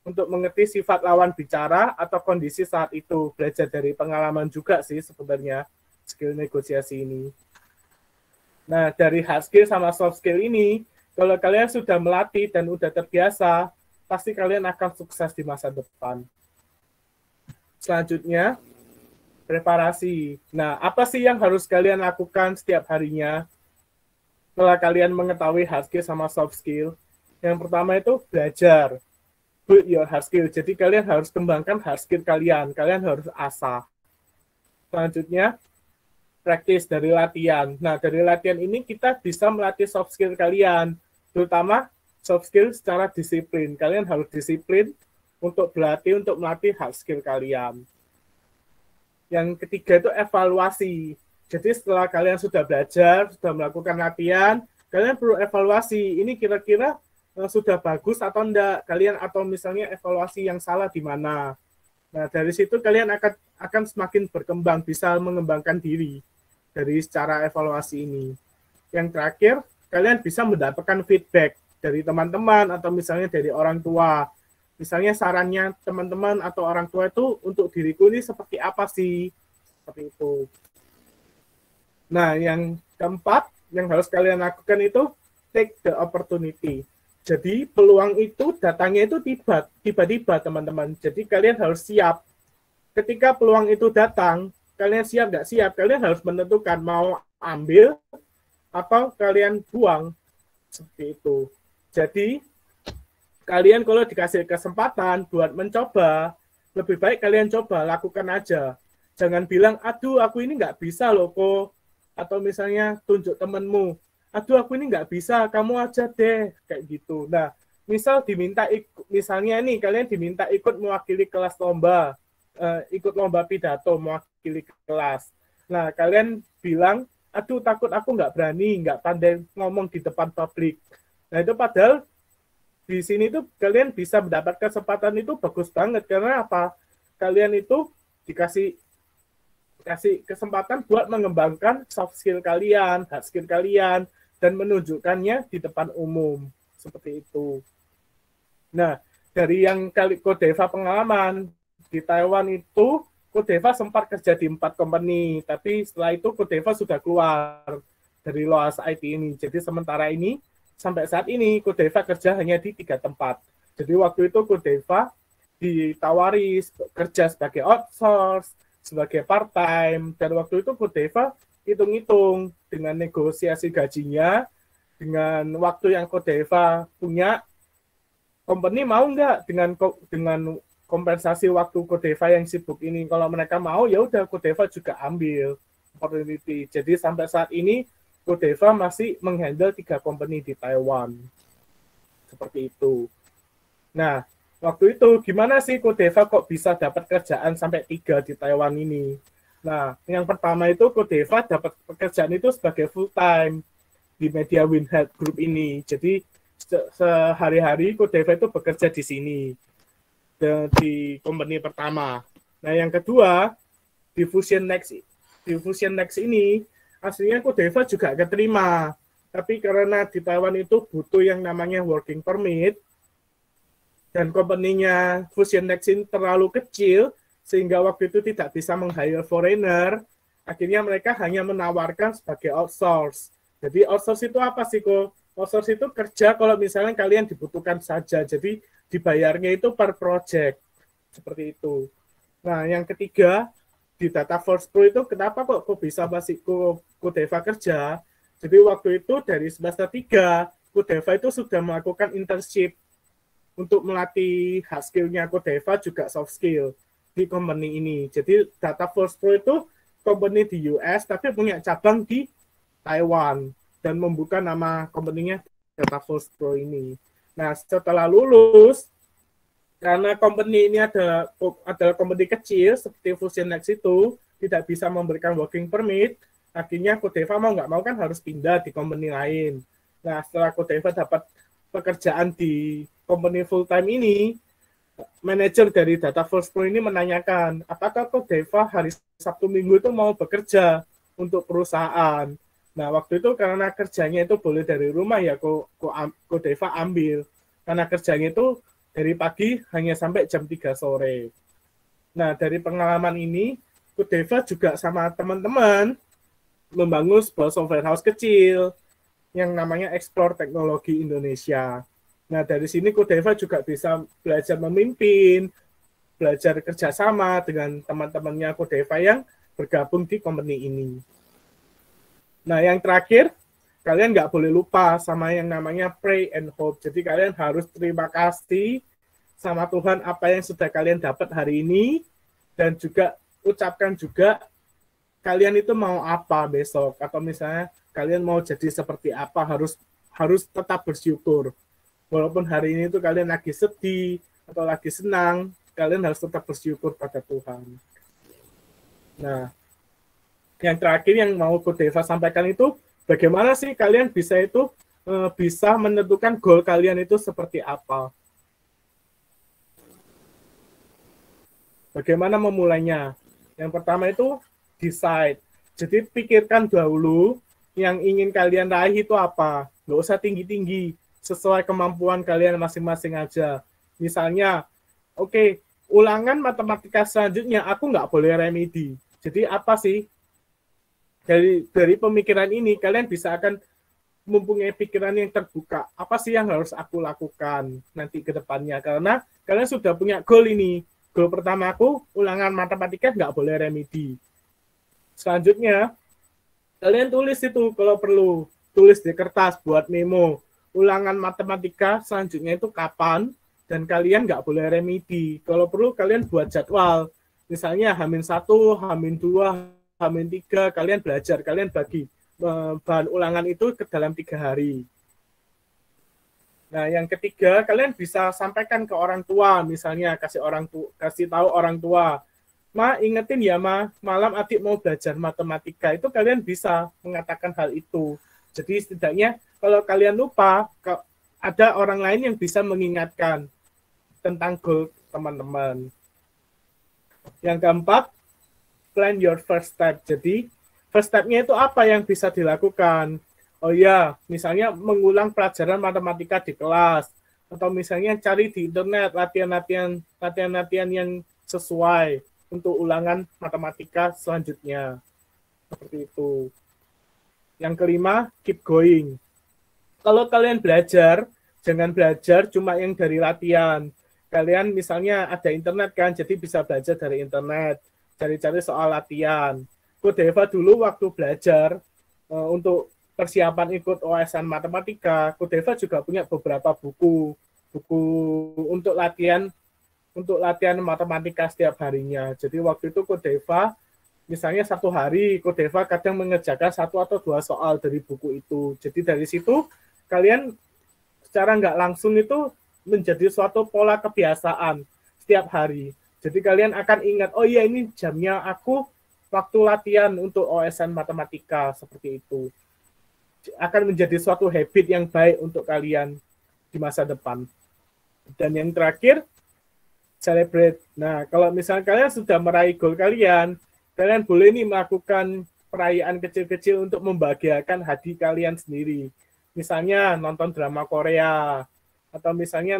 untuk mengerti sifat lawan bicara atau kondisi saat itu. Belajar dari pengalaman juga sih sebenarnya skill negosiasi ini. Nah, dari hard skill sama soft skill ini, kalau kalian sudah melatih dan udah terbiasa, pasti kalian akan sukses di masa depan. Selanjutnya, preparasi. Nah, apa sih yang harus kalian lakukan setiap harinya setelah kalian mengetahui hard skill sama soft skill? Yang pertama itu belajar. Build your hard skill. Jadi kalian harus kembangkan hard skill kalian. Kalian harus asah. Selanjutnya, practice dari latihan. Nah, dari latihan ini kita bisa melatih soft skill kalian, terutama soft skill secara disiplin. Kalian harus disiplin untuk melatih hard skill kalian. Yang ketiga itu evaluasi. Jadi setelah kalian sudah belajar, sudah melakukan latihan, kalian perlu evaluasi. Ini kira-kira sudah bagus atau enggak? Atau misalnya evaluasi yang salah di mana? Nah, dari situ kalian akan semakin berkembang, bisa mengembangkan diri dari secara evaluasi ini. Yang terakhir, kalian bisa mendapatkan feedback dari teman-teman atau misalnya dari orang tua. Misalnya sarannya teman-teman atau orang tua itu untuk diriku ini seperti apa sih? Seperti itu. Nah, yang keempat yang harus kalian lakukan itu take the opportunity. Jadi peluang itu datangnya itu tiba-tiba teman-teman. Jadi kalian harus siap. Ketika peluang itu datang, kalian siap nggak siap, kalian harus menentukan mau ambil atau kalian buang. Seperti itu. Jadi, kalian kalau dikasih kesempatan buat mencoba, lebih baik kalian coba, lakukan aja. Jangan bilang, aduh aku ini nggak bisa loh kok. Atau misalnya tunjuk temenmu, aduh aku ini nggak bisa, kamu aja deh. Kayak gitu. Nah, misalnya nih, kalian diminta ikut mewakili kelas lomba, ikut lomba pidato mewakili kelas. Nah, kalian bilang, aduh takut aku nggak berani, nggak pandai ngomong di depan publik. Nah, itu padahal di sini tuh kalian bisa mendapat kesempatan itu bagus banget. Karena apa? Kalian itu dikasih kesempatan buat mengembangkan soft skill kalian, hard skill kalian, dan menunjukkannya di depan umum. Seperti itu. Nah, dari yang Kodeva pengalaman, di Taiwan itu Kodeva sempat kerja di 4 company, tapi setelah itu Kodeva sudah keluar dari Loas IT ini. Jadi sementara ini, sampai saat ini Kodeva kerja hanya di 3 tempat. Jadi waktu itu Kodeva ditawari kerja sebagai outsource, sebagai part-time, dan waktu itu Kodeva hitung-hitung dengan negosiasi gajinya, dengan waktu yang Kodeva punya, company mau nggak dengan kompensasi waktu Kodeva yang sibuk ini. Kalau mereka mau, ya udah Kodeva juga ambil opportunity. Jadi sampai saat ini Kodeva masih menghandle 3 company di Taiwan. Seperti itu. Nah, waktu itu gimana sih Kodeva kok bisa dapat kerjaan sampai 3 di Taiwan ini? Nah, yang pertama itu Kodeva dapat pekerjaan itu sebagai full time di Media Winhealth Group ini. Jadi sehari-hari Kodeva itu bekerja di sini, di company pertama. Nah, yang kedua, di Fusion Next ini, aslinya Kodeva juga keterima. Tapi karena di Taiwan itu butuh yang namanya working permit, dan company-nya Fusion Next ini terlalu kecil, sehingga waktu itu tidak bisa meng-hire foreigner, akhirnya mereka hanya menawarkan sebagai outsource. Jadi outsource itu apa sih kok? Outsource itu kerja kalau misalnya kalian dibutuhkan saja. Jadi dibayarnya itu per project. Seperti itu. Nah, yang ketiga, di Dataforce Pro itu kenapa kok bisa masih Kodeva kerja? Jadi waktu itu dari semester 3, Kodeva itu sudah melakukan internship untuk melatih hard skill-nya Kodeva juga soft skill di company ini. Jadi Dataforce Pro itu company di US tapi punya cabang di Taiwan dan membuka nama company-nya Dataforce Pro ini. Nah, setelah lulus, karena company ini adalah company kecil seperti FusionX itu tidak bisa memberikan working permit, akhirnya Kodeva mau nggak mau kan harus pindah di company lain. Nah, setelah Kodeva dapat pekerjaan di company full time ini, manajer dari Dataforce Pro ini menanyakan, apakah Kodeva hari Sabtu Minggu itu mau bekerja untuk perusahaan. Nah, waktu itu karena kerjanya itu boleh dari rumah ya, Kodeva ambil. Karena kerjanya itu dari pagi hanya sampai jam 3 sore. Nah, dari pengalaman ini, Kodeva juga sama teman-teman membangun sebuah software house kecil yang namanya Explore Teknologi Indonesia. Nah, dari sini Kodeva juga bisa belajar memimpin, belajar kerjasama dengan teman-temannya Kodeva yang bergabung di company ini. Nah, yang terakhir, kalian nggak boleh lupa sama yang namanya pray and hope. Jadi kalian harus terima kasih sama Tuhan apa yang sudah kalian dapat hari ini, dan juga ucapkan juga kalian itu mau apa besok, atau misalnya kalian mau jadi seperti apa, harus tetap bersyukur. Walaupun hari ini tuh kalian lagi sedih atau lagi senang, kalian harus tetap bersyukur pada Tuhan. Nah, yang terakhir yang mau Kodeva sampaikan itu, bagaimana sih kalian bisa menentukan goal kalian itu seperti apa? Bagaimana memulainya? Yang pertama itu decide. Jadi pikirkan dahulu yang ingin kalian raih itu apa. Nggak usah tinggi-tinggi, sesuai kemampuan kalian masing-masing aja. Misalnya, oke, ulangan matematika selanjutnya aku nggak boleh remedi. Jadi apa sih? Dari pemikiran ini, kalian bisa akan mempunyai pikiran yang terbuka. Apa sih yang harus aku lakukan nanti ke depannya? Karena kalian sudah punya goal ini. Goal pertama aku, ulangan matematika nggak boleh remedi. Selanjutnya, kalian tulis itu kalau perlu. Tulis di kertas, buat memo. Ulangan matematika selanjutnya itu kapan, dan kalian nggak boleh remedi. Kalau perlu, kalian buat jadwal. Misalnya, H-1, H-2, H-3, kalian belajar. Kalian bagi bahan ulangan itu ke dalam 3 hari. Nah, yang ketiga, kalian bisa sampaikan ke orang tua, misalnya kasih tahu orang tua, Ma, ingetin ya, Ma, malam adik mau belajar matematika. Itu kalian bisa mengatakan hal itu. Jadi setidaknya kalau kalian lupa, ada orang lain yang bisa mengingatkan tentang goal teman-teman. Yang keempat, plan your first step. Jadi first step-nya itu apa yang bisa dilakukan? Oh ya, misalnya mengulang pelajaran matematika di kelas, atau misalnya cari di internet latihan-latihan yang sesuai untuk ulangan matematika selanjutnya. Seperti itu. Yang kelima, keep going. Kalau kalian belajar, jangan belajar cuma yang dari latihan. Kalian misalnya ada internet kan, jadi bisa belajar dari internet, cari-cari soal latihan. Kodeva dulu waktu belajar untuk persiapan ikut OSN matematika, Kodeva juga punya beberapa buku untuk latihan matematika setiap harinya. Jadi waktu itu Kodeva, misalnya satu hari Kodeva kadang mengerjakan 1 atau 2 soal dari buku itu. Jadi dari situ kalian secara nggak langsung itu menjadi suatu pola kebiasaan setiap hari. Jadi kalian akan ingat, oh iya ini jamnya aku waktu latihan untuk OSN matematika, seperti itu. Akan menjadi suatu habit yang baik untuk kalian di masa depan. Dan yang terakhir, celebrate. Nah, kalau misalnya kalian sudah meraih goal kalian boleh nih melakukan perayaan kecil-kecil untuk membahagiakan hati kalian sendiri. Misalnya nonton drama Korea, atau misalnya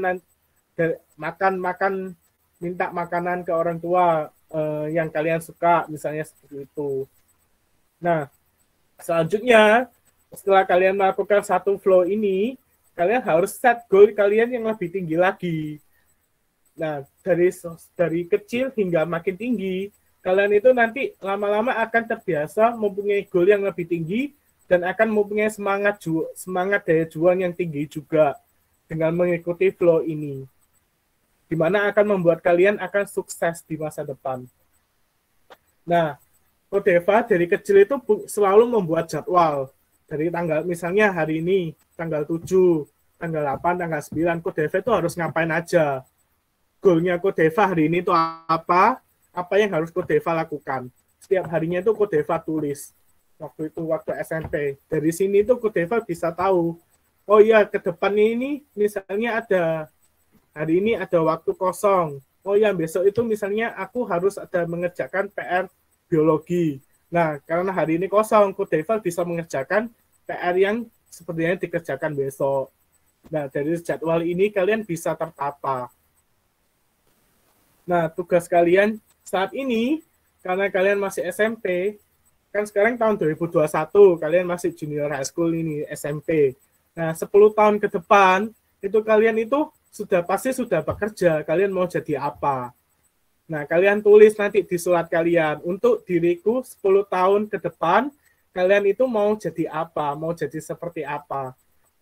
makan minta makanan ke orang tua yang kalian suka, misalnya seperti itu. Nah, selanjutnya Setelah kalian melakukan satu flow ini, kalian harus set goal kalian yang lebih tinggi lagi. Nah, dari kecil hingga makin tinggi, kalian itu nanti lama-lama akan terbiasa mempunyai goal yang lebih tinggi dan akan mempunyai semangat daya juang yang tinggi juga dengan mengikuti flow ini, di mana akan membuat kalian akan sukses di masa depan. Nah, Kodeva dari kecil itu selalu membuat jadwal. Dari tanggal, misalnya hari ini, tanggal 7, tanggal 8, tanggal 9, Kodeva itu harus ngapain aja. Goalnya Kodeva hari ini itu apa yang harus Kodeva lakukan. Setiap harinya itu Kodeva tulis. Waktu SMP. Dari sini itu Kodeva bisa tahu, oh iya, ke depan ini misalnya hari ini ada waktu kosong. Oh ya, besok itu misalnya aku harus ada mengerjakan PR biologi. Nah, karena hari ini kosong, Kodeva bisa mengerjakan PR yang sepertinya dikerjakan besok. Nah, dari jadwal ini kalian bisa tertata. Nah, tugas kalian saat ini, karena kalian masih SMP, kan sekarang tahun 2021, kalian masih junior high school ini, SMP. Nah, 10 tahun ke depan, itu kalian itu pasti sudah bekerja, kalian mau jadi apa. Nah, kalian tulis nanti di surat kalian, untuk diriku 10 tahun ke depan, kalian itu mau jadi apa, mau jadi seperti apa.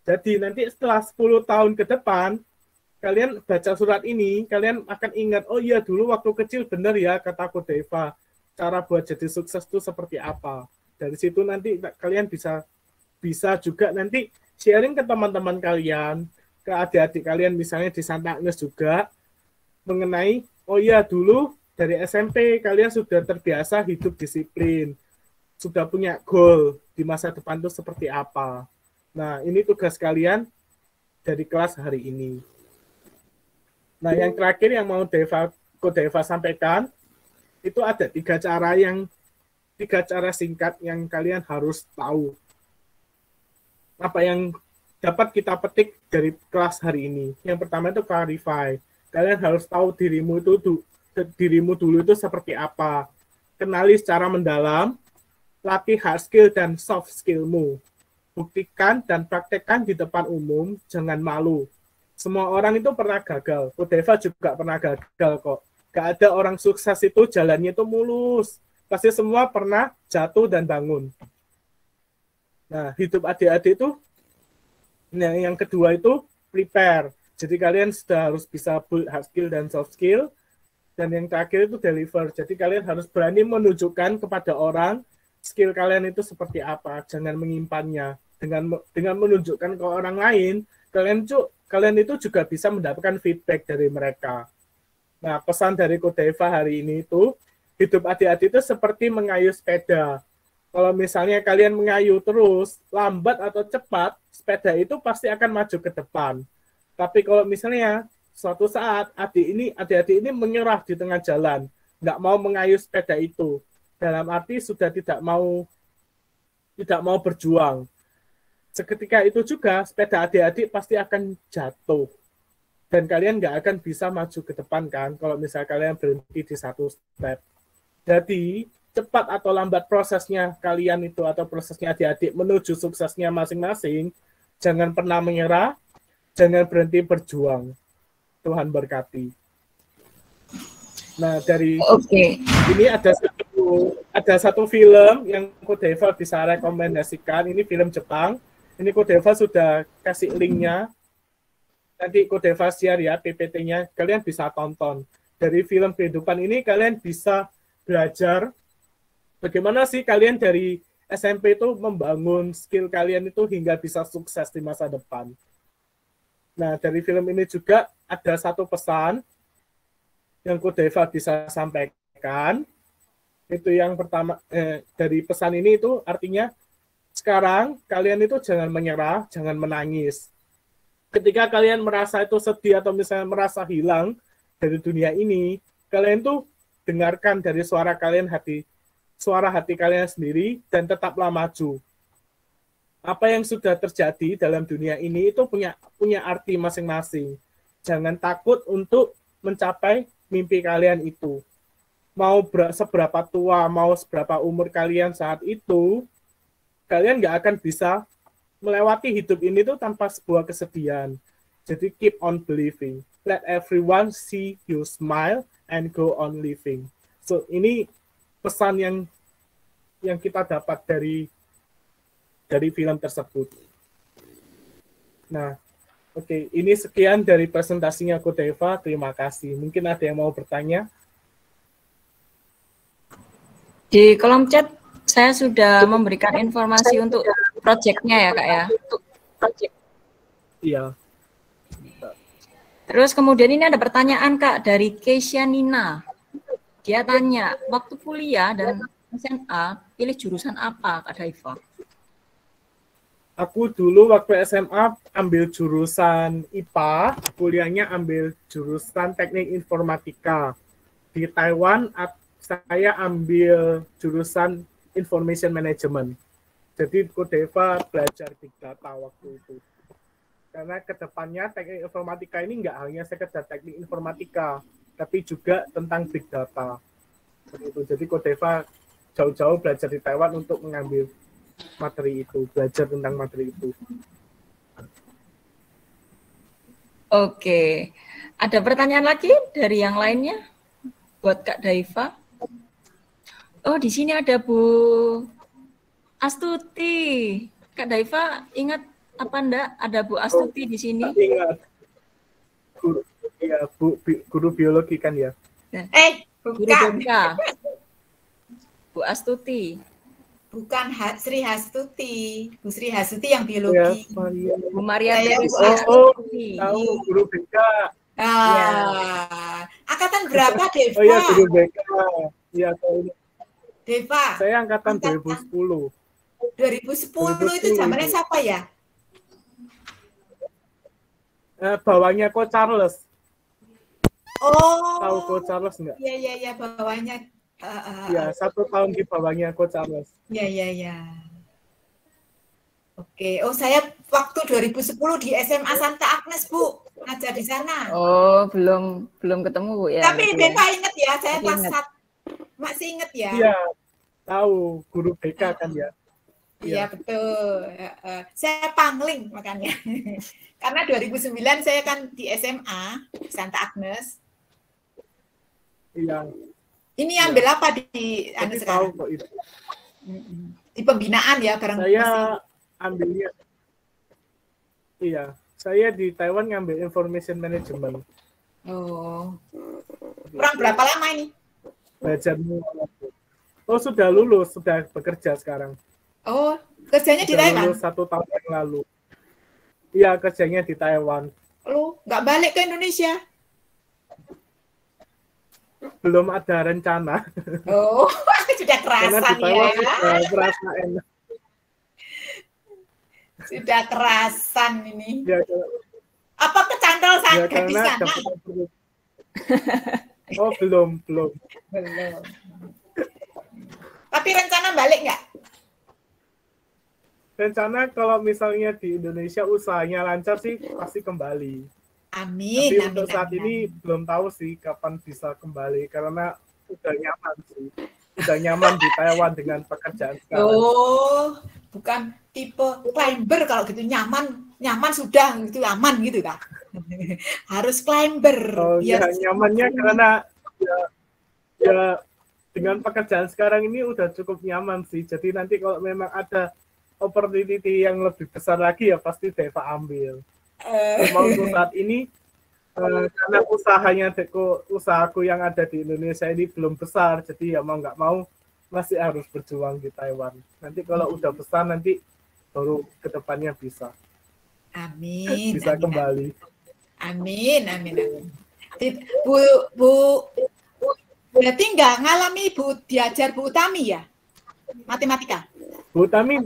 Jadi nanti setelah 10 tahun ke depan, kalian baca surat ini, kalian akan ingat, oh iya dulu waktu kecil benar ya kata Kodeva, cara buat jadi sukses itu seperti apa. Dari situ nanti kalian bisa juga nanti sharing ke teman-teman kalian, ke adik-adik kalian misalnya di Santa Agnes juga, mengenai, oh iya dulu dari SMP kalian sudah terbiasa hidup disiplin, sudah punya goal di masa depan itu seperti apa. Nah, ini tugas kalian dari kelas hari ini. Nah, yang terakhir yang mau Kodeva sampaikan, itu ada 3 cara singkat yang kalian harus tahu. Apa yang dapat kita petik dari kelas hari ini. Yang pertama itu clarify. Kalian harus tahu dirimu dulu itu seperti apa. Kenali secara mendalam, latih hard skill dan soft skillmu. Buktikan dan praktekkan di depan umum, jangan malu. Semua orang itu pernah gagal. Kodeva juga pernah gagal kok. Gak ada orang sukses itu jalannya itu mulus. Pasti semua pernah jatuh dan bangun. Nah, hidup adik-adik itu, nah, yang kedua itu prepare. Jadi kalian sudah harus bisa build hard skill dan soft skill. Dan yang terakhir itu deliver. Jadi kalian harus berani menunjukkan kepada orang skill kalian itu seperti apa. Jangan menyimpannya. Dengan menunjukkan ke orang lain, kalian itu juga bisa mendapatkan feedback dari mereka. Nah, pesan dari Kodeva hari ini itu, hidup adik-adik itu seperti mengayuh sepeda. Kalau misalnya kalian mengayuh terus, lambat atau cepat, sepeda itu pasti akan maju ke depan. Tapi kalau misalnya suatu saat adik-adik ini menyerah di tengah jalan, nggak mau mengayuh sepeda itu, dalam arti sudah tidak mau berjuang. Seketika itu juga sepeda adik-adik pasti akan jatuh. Dan kalian nggak akan bisa maju ke depan kan, kalau misalnya kalian berhenti di satu step. Jadi, cepat atau lambat prosesnya kalian itu, atau prosesnya adik-adik menuju suksesnya masing-masing, jangan pernah menyerah, jangan berhenti berjuang. Tuhan berkati. Nah, dari ini ada satu film yang Kodeva bisa rekomendasikan. Ini film Jepang. Ini Kodeva sudah kasih linknya. Nanti Kodeva share ya PPT-nya. Kalian bisa tonton. Dari film kehidupan ini kalian bisa belajar bagaimana sih kalian dari SMP itu membangun skill kalian itu hingga bisa sukses di masa depan. Nah, dari film ini juga ada satu pesan yang Kodeva bisa sampaikan. Itu yang pertama, dari pesan ini itu artinya, sekarang kalian itu jangan menyerah, jangan menangis. Ketika kalian merasa itu sedih atau misalnya merasa hilang dari dunia ini, kalian tuh dengarkan dari suara hati kalian sendiri dan tetaplah maju. Apa yang sudah terjadi dalam dunia ini itu punya arti masing-masing. Jangan takut untuk mencapai mimpi kalian itu. Mau seberapa tua, mau seberapa umur kalian saat itu, kalian nggak akan bisa melewati hidup ini tuh tanpa sebuah kesedihan. Jadi keep on believing. Let everyone see you smile and go on living. So ini pesan yang kita dapat dari film tersebut. Nah, oke, ini sekian dari presentasinya Kodeva. Terima kasih. Mungkin ada yang mau bertanya? Di kolom chat saya sudah memberikan informasi untuk proyeknya ya Kak ya. Iya. Terus kemudian ini ada pertanyaan Kak dari Keisha Nina. Dia tanya, waktu kuliah dan SMA pilih jurusan apa Kak Daiva? Aku dulu waktu SMA ambil jurusan IPA, kuliahnya ambil jurusan teknik informatika. Di Taiwan saya ambil jurusan information management. Jadi Kodeva belajar big data waktu itu. Karena kedepannya teknik informatika ini nggak hanya sekedar teknik informatika, tapi juga tentang big data. Begitu. Jadi Kodeva jauh-jauh belajar di Taiwan untuk mengambil materi itu, belajar tentang materi itu. Oke, ada pertanyaan lagi dari yang lainnya buat Kak Daiva? Oh, di sini ada Bu Astuti. Kak Daiva ingat apa enggak ada Bu Astuti di sini? Ingat. Guru biologi kan ya? Guru BK. Bu Astuti. Bukan Sri Hastuti. Bu Sri Hastuti yang biologi. Ya, Bu Maria Teresa Astuti. Tahu guru BK. Ya. Angkatan berapa, Deva? Oh iya, guru BK. Iya, tahu ini. Deva. Saya angkatan 2010. 2010 itu zamannya siapa ya? Bawahnya Ko Charles. Oh. Tahu Ko Charles enggak? Iya, bawahnya. Ya, 1 tahun di bawahnya Ko Charles. Iya. Oke. Oh, saya waktu 2010 di SMA Santa Agnes, Bu. Ngajar di sana. Oh, belum ketemu Bu ya. Tapi Deva ingat ya, saya kelas 1. Masih ingat ya? Iya. Tahu guru BK kan ya? Iya, betul. Saya pangling makanya. Karena 2009 saya kan di SMA Santa Agnes. Iya. Ini ambil apa di Tapi sekarang? tahu kok itu. Di pembinaan ya bareng Saya masih. ambilnya. Iya, saya di Taiwan ngambil information management. Oh. Kurang berapa lama ini? Belajar. Oh, sudah lulus, sudah bekerja sekarang. Oh, kerjanya di Sudah Taiwan? lulus 1 tahun yang lalu. Iya, kerjanya di Taiwan. Lu nggak balik ke Indonesia? Belum ada rencana. Oh, sudah Karena di kerasan Taiwan ya. sudah merasa enak. Sudah kerasan ini. Ya, Apa kecantol ya di karena sana? Oh, belum. Belum. Tapi rencana balik nggak? Rencana kalau misalnya di Indonesia usahanya lancar sih pasti kembali. Amin. Tapi untuk saat ini belum tahu sih kapan bisa kembali karena udah nyaman sih. Udah nyaman di Taiwan dengan pekerjaan sekarang. Oh, bukan tipe climber kalau gitu nyaman sudah gitu aman gitu Kak. Harus climber. Oh ya, nyamannya karena ya dengan pekerjaan sekarang ini udah cukup nyaman sih. Jadi nanti kalau memang ada opportunity yang lebih besar lagi ya pasti Deva ambil. Cuma untuk saat ini karena usahaku yang ada di Indonesia ini belum besar, jadi ya mau nggak mau masih harus berjuang di Taiwan. Nanti kalau udah besar nanti baru kedepannya bisa. Amin. Bisa kembali. Amin. Bu, berarti nggak ngalami diajar Bu Utami ya? Matematika? Bu Utami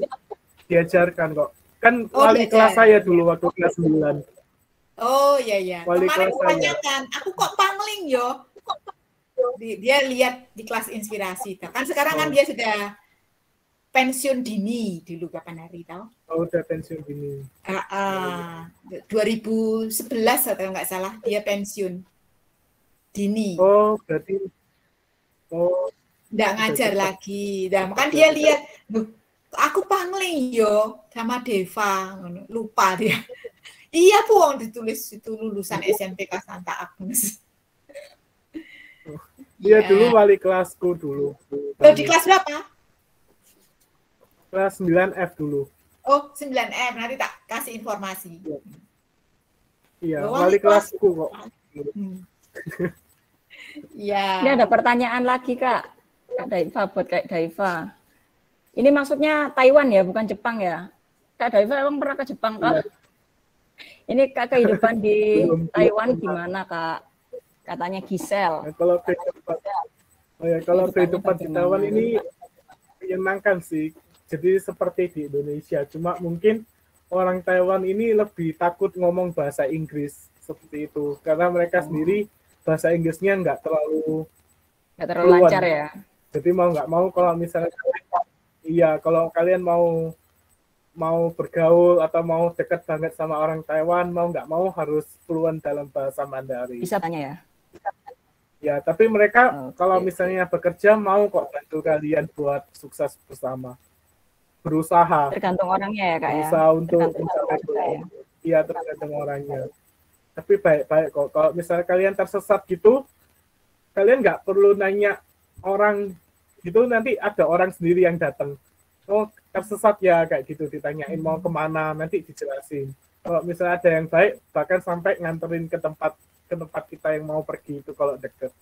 diajarkan kok. Kan wali kelas saya dulu waktu kelas 9. Oh iya. Wali Kemarin kelas saya. kan, aku kok pangling yo. Dia lihat di kelas inspirasi. Kan sekarang kan dia sudah pensiun dini dulu kapan hari tahu? Oh, udah pensiun dini. 2011 atau nggak salah dia pensiun dini. Oh, berarti nggak ngajar lagi. Nah, kan dia lihat Aku pangling yo sama Deva, lupa dia. Iya wong ditulis itu lulusan SMP Santa Agnes. Dia dulu wali kelasku dulu. Lo di kelas berapa? Kelas 9F dulu. Oh, 9F. Nanti tak kasih informasi. Iya, Lo wali kelasku kok. Iya. Ini ada pertanyaan lagi Kak Daiva, buat Kak Daiva. Ini maksudnya Taiwan ya, bukan Jepang ya? Kak Daiva emang pernah ke Jepang Kak? Ini Kak kehidupan di Taiwan gimana Kak? Katanya Gisel. Nah, kalau kehidupan di Taiwan ini menyenangkan sih. Jadi seperti di Indonesia, cuma mungkin orang Taiwan ini lebih takut ngomong bahasa Inggris seperti itu, karena mereka sendiri bahasa Inggrisnya nggak terlalu fluent. Lancar ya. Jadi mau nggak mau kalau misalnya kalau kalian mau bergaul atau mau dekat banget sama orang Taiwan, mau nggak mau harus fluent dalam bahasa Mandarin. Bisa tanya ya? Ya, tapi mereka kalau misalnya bekerja mau kok bantu kalian buat sukses bersama. Berusaha. Tergantung orangnya ya Kak ya? Berusaha untuk mencapai goal. Iya, tergantung orangnya. Tapi baik-baik kok. Kalau misalnya kalian tersesat gitu, kalian nggak perlu nanya orang gitu, nanti ada orang sendiri yang datang. Oh, tersesat ya, kayak gitu, ditanyain mau kemana, nanti dijelasin. Kalau misalnya ada yang baik, bahkan sampai nganterin ke tempat kita yang mau pergi itu kalau deket.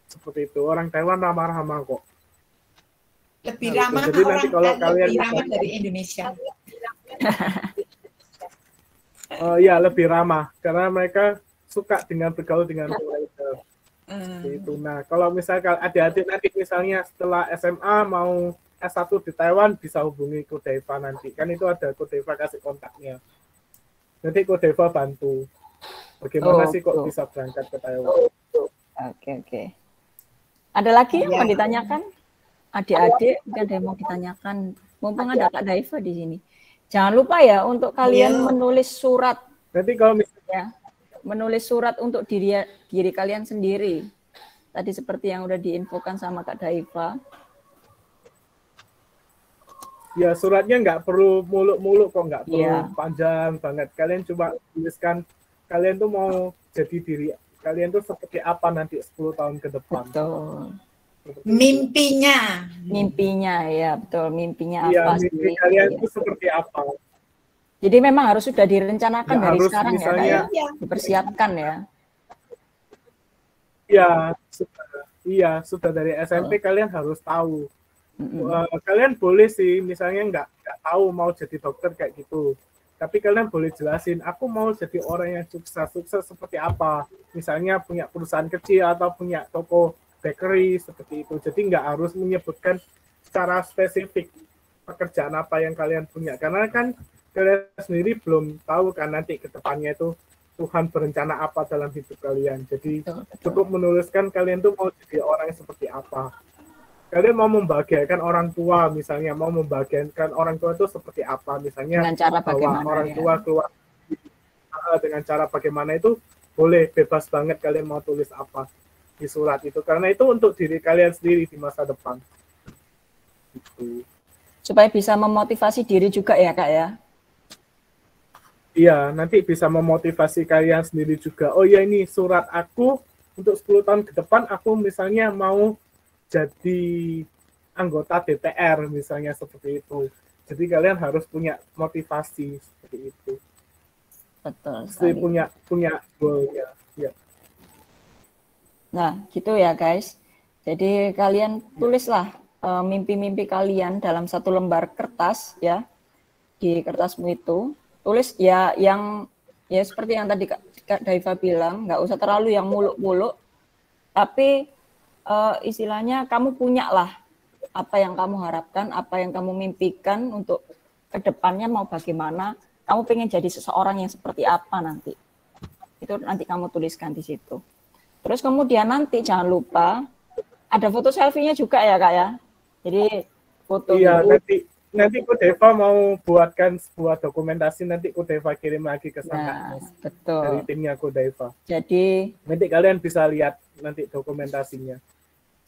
Seperti itu. Orang Taiwan ramah-ramah kok. Lebih ramah jadi orang nanti kalau kalian lebih ramah dari Indonesia. Oh iya, lebih ramah karena mereka suka dengan bergaul dengan foreigner. Itu. Nah, kalau misalnya adik-adik nanti misalnya setelah SMA mau S1 di Taiwan, bisa hubungi Ko Daiva nanti. Kan itu ada Ko Daiva kasih kontaknya. Nanti Ko Daiva bantu. Bagaimana sih kok bisa berangkat ke Taiwan? Oke. Ada lagi yang mau ditanyakan? Adik-adik mungkin ada yang mau ditanyakan. Mumpung ada Kak Daiva di sini. Jangan lupa ya untuk kalian menulis surat. Nanti kalau misalnya menulis surat untuk diri kalian sendiri. Tadi seperti yang udah diinfokan sama Kak Daiva. Ya, suratnya nggak perlu muluk-muluk kok, nggak perlu panjang banget. Kalian cuma tuliskan kalian tuh mau jadi diri kalian tuh seperti apa nanti 10 tahun ke depan. Betul. Mimpinya ya betul, mimpinya apa sih? Mimpi kalian itu seperti apa? Jadi memang harus sudah direncanakan ya, dari harus sekarang misalnya, ya, dipersiapkan ya. Sudah dari SMP kalian harus tahu. Kalian boleh sih misalnya nggak tahu mau jadi dokter kayak gitu. Tapi kalian boleh jelasin, aku mau jadi orang yang sukses seperti apa. Misalnya punya perusahaan kecil atau punya toko bakery seperti itu. Jadi nggak harus menyebutkan secara spesifik pekerjaan apa yang kalian punya. Karena kan kalian sendiri belum tahu kan nanti ke depannya itu Tuhan berencana apa dalam hidup kalian. Jadi cukup menuliskan kalian tuh mau jadi orang yang seperti apa. Kalian mau membahagiakan orang tua, misalnya mau membahagiakan orang tua itu seperti apa, misalnya dengan cara bagaimana orang tua keluar dengan cara bagaimana itu boleh, bebas banget kalian mau tulis apa di surat itu, karena itu untuk diri kalian sendiri di masa depan. Gitu. Supaya bisa memotivasi diri juga ya Kak ya? Iya, nanti bisa memotivasi kalian sendiri juga. Oh ya, ini surat aku untuk 10 tahun ke depan, aku misalnya mau jadi anggota DPR misalnya seperti itu. Jadi kalian harus punya motivasi seperti itu. Betul. Jadi punya goalnya. Ya. Nah, gitu ya guys. Jadi kalian tulislah mimpi-mimpi kalian dalam satu lembar kertas ya. Di kertasmu itu tulis ya yang ya seperti yang tadi Kak Daiva bilang, nggak usah terlalu yang muluk-muluk, tapi istilahnya kamu punya lah apa yang kamu harapkan, apa yang kamu mimpikan untuk kedepannya mau bagaimana, kamu pengen jadi seseorang yang seperti apa nanti. Itu nanti kamu tuliskan di situ. Terus kemudian nanti jangan lupa ada foto selfie-nya juga ya Kak ya. Jadi foto nanti Ko Daiva mau buatkan sebuah dokumentasi, nanti Ko Daiva kirim lagi ke sana. Betul. Dari timnya Ko Daiva. Jadi nanti kalian bisa lihat nanti dokumentasinya.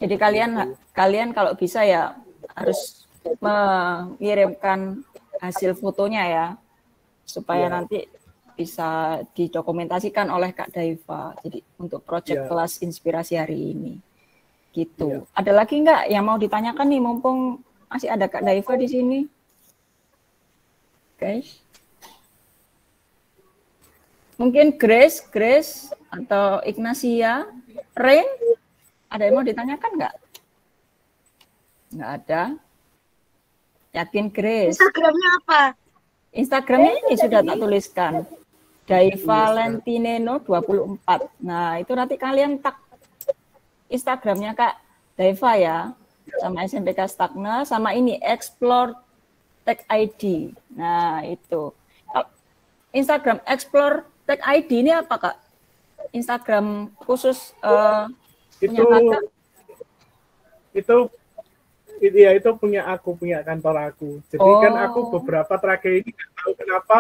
Jadi kalian kalau bisa ya harus mengirimkan hasil fotonya ya, supaya Ya. nanti bisa didokumentasikan oleh Kak Daiva. Jadi untuk proyek Ya. kelas inspirasi hari ini. Gitu. Ya. Ada lagi nggak yang mau ditanyakan nih, mumpung masih ada Kak Daiva di sini? Guys. Mungkin Grace atau Ignacia, Rain, ada yang mau ditanyakan nggak? Nggak ada. Yakin Grace? Instagramnya apa? Instagramnya ini sudah tak tuliskan. Daiva Lentineno 24. Nah, itu nanti kalian tag Instagramnya Kak Daiva ya, sama SMPK Stagna, sama ini Explore Tech ID. Nah, itu. Instagram Explore Tech ID ini apa Kak? Instagram khusus punya Kakak? Itu punya kantor aku. Jadi kan aku beberapa terakhir ini nggak tahu kenapa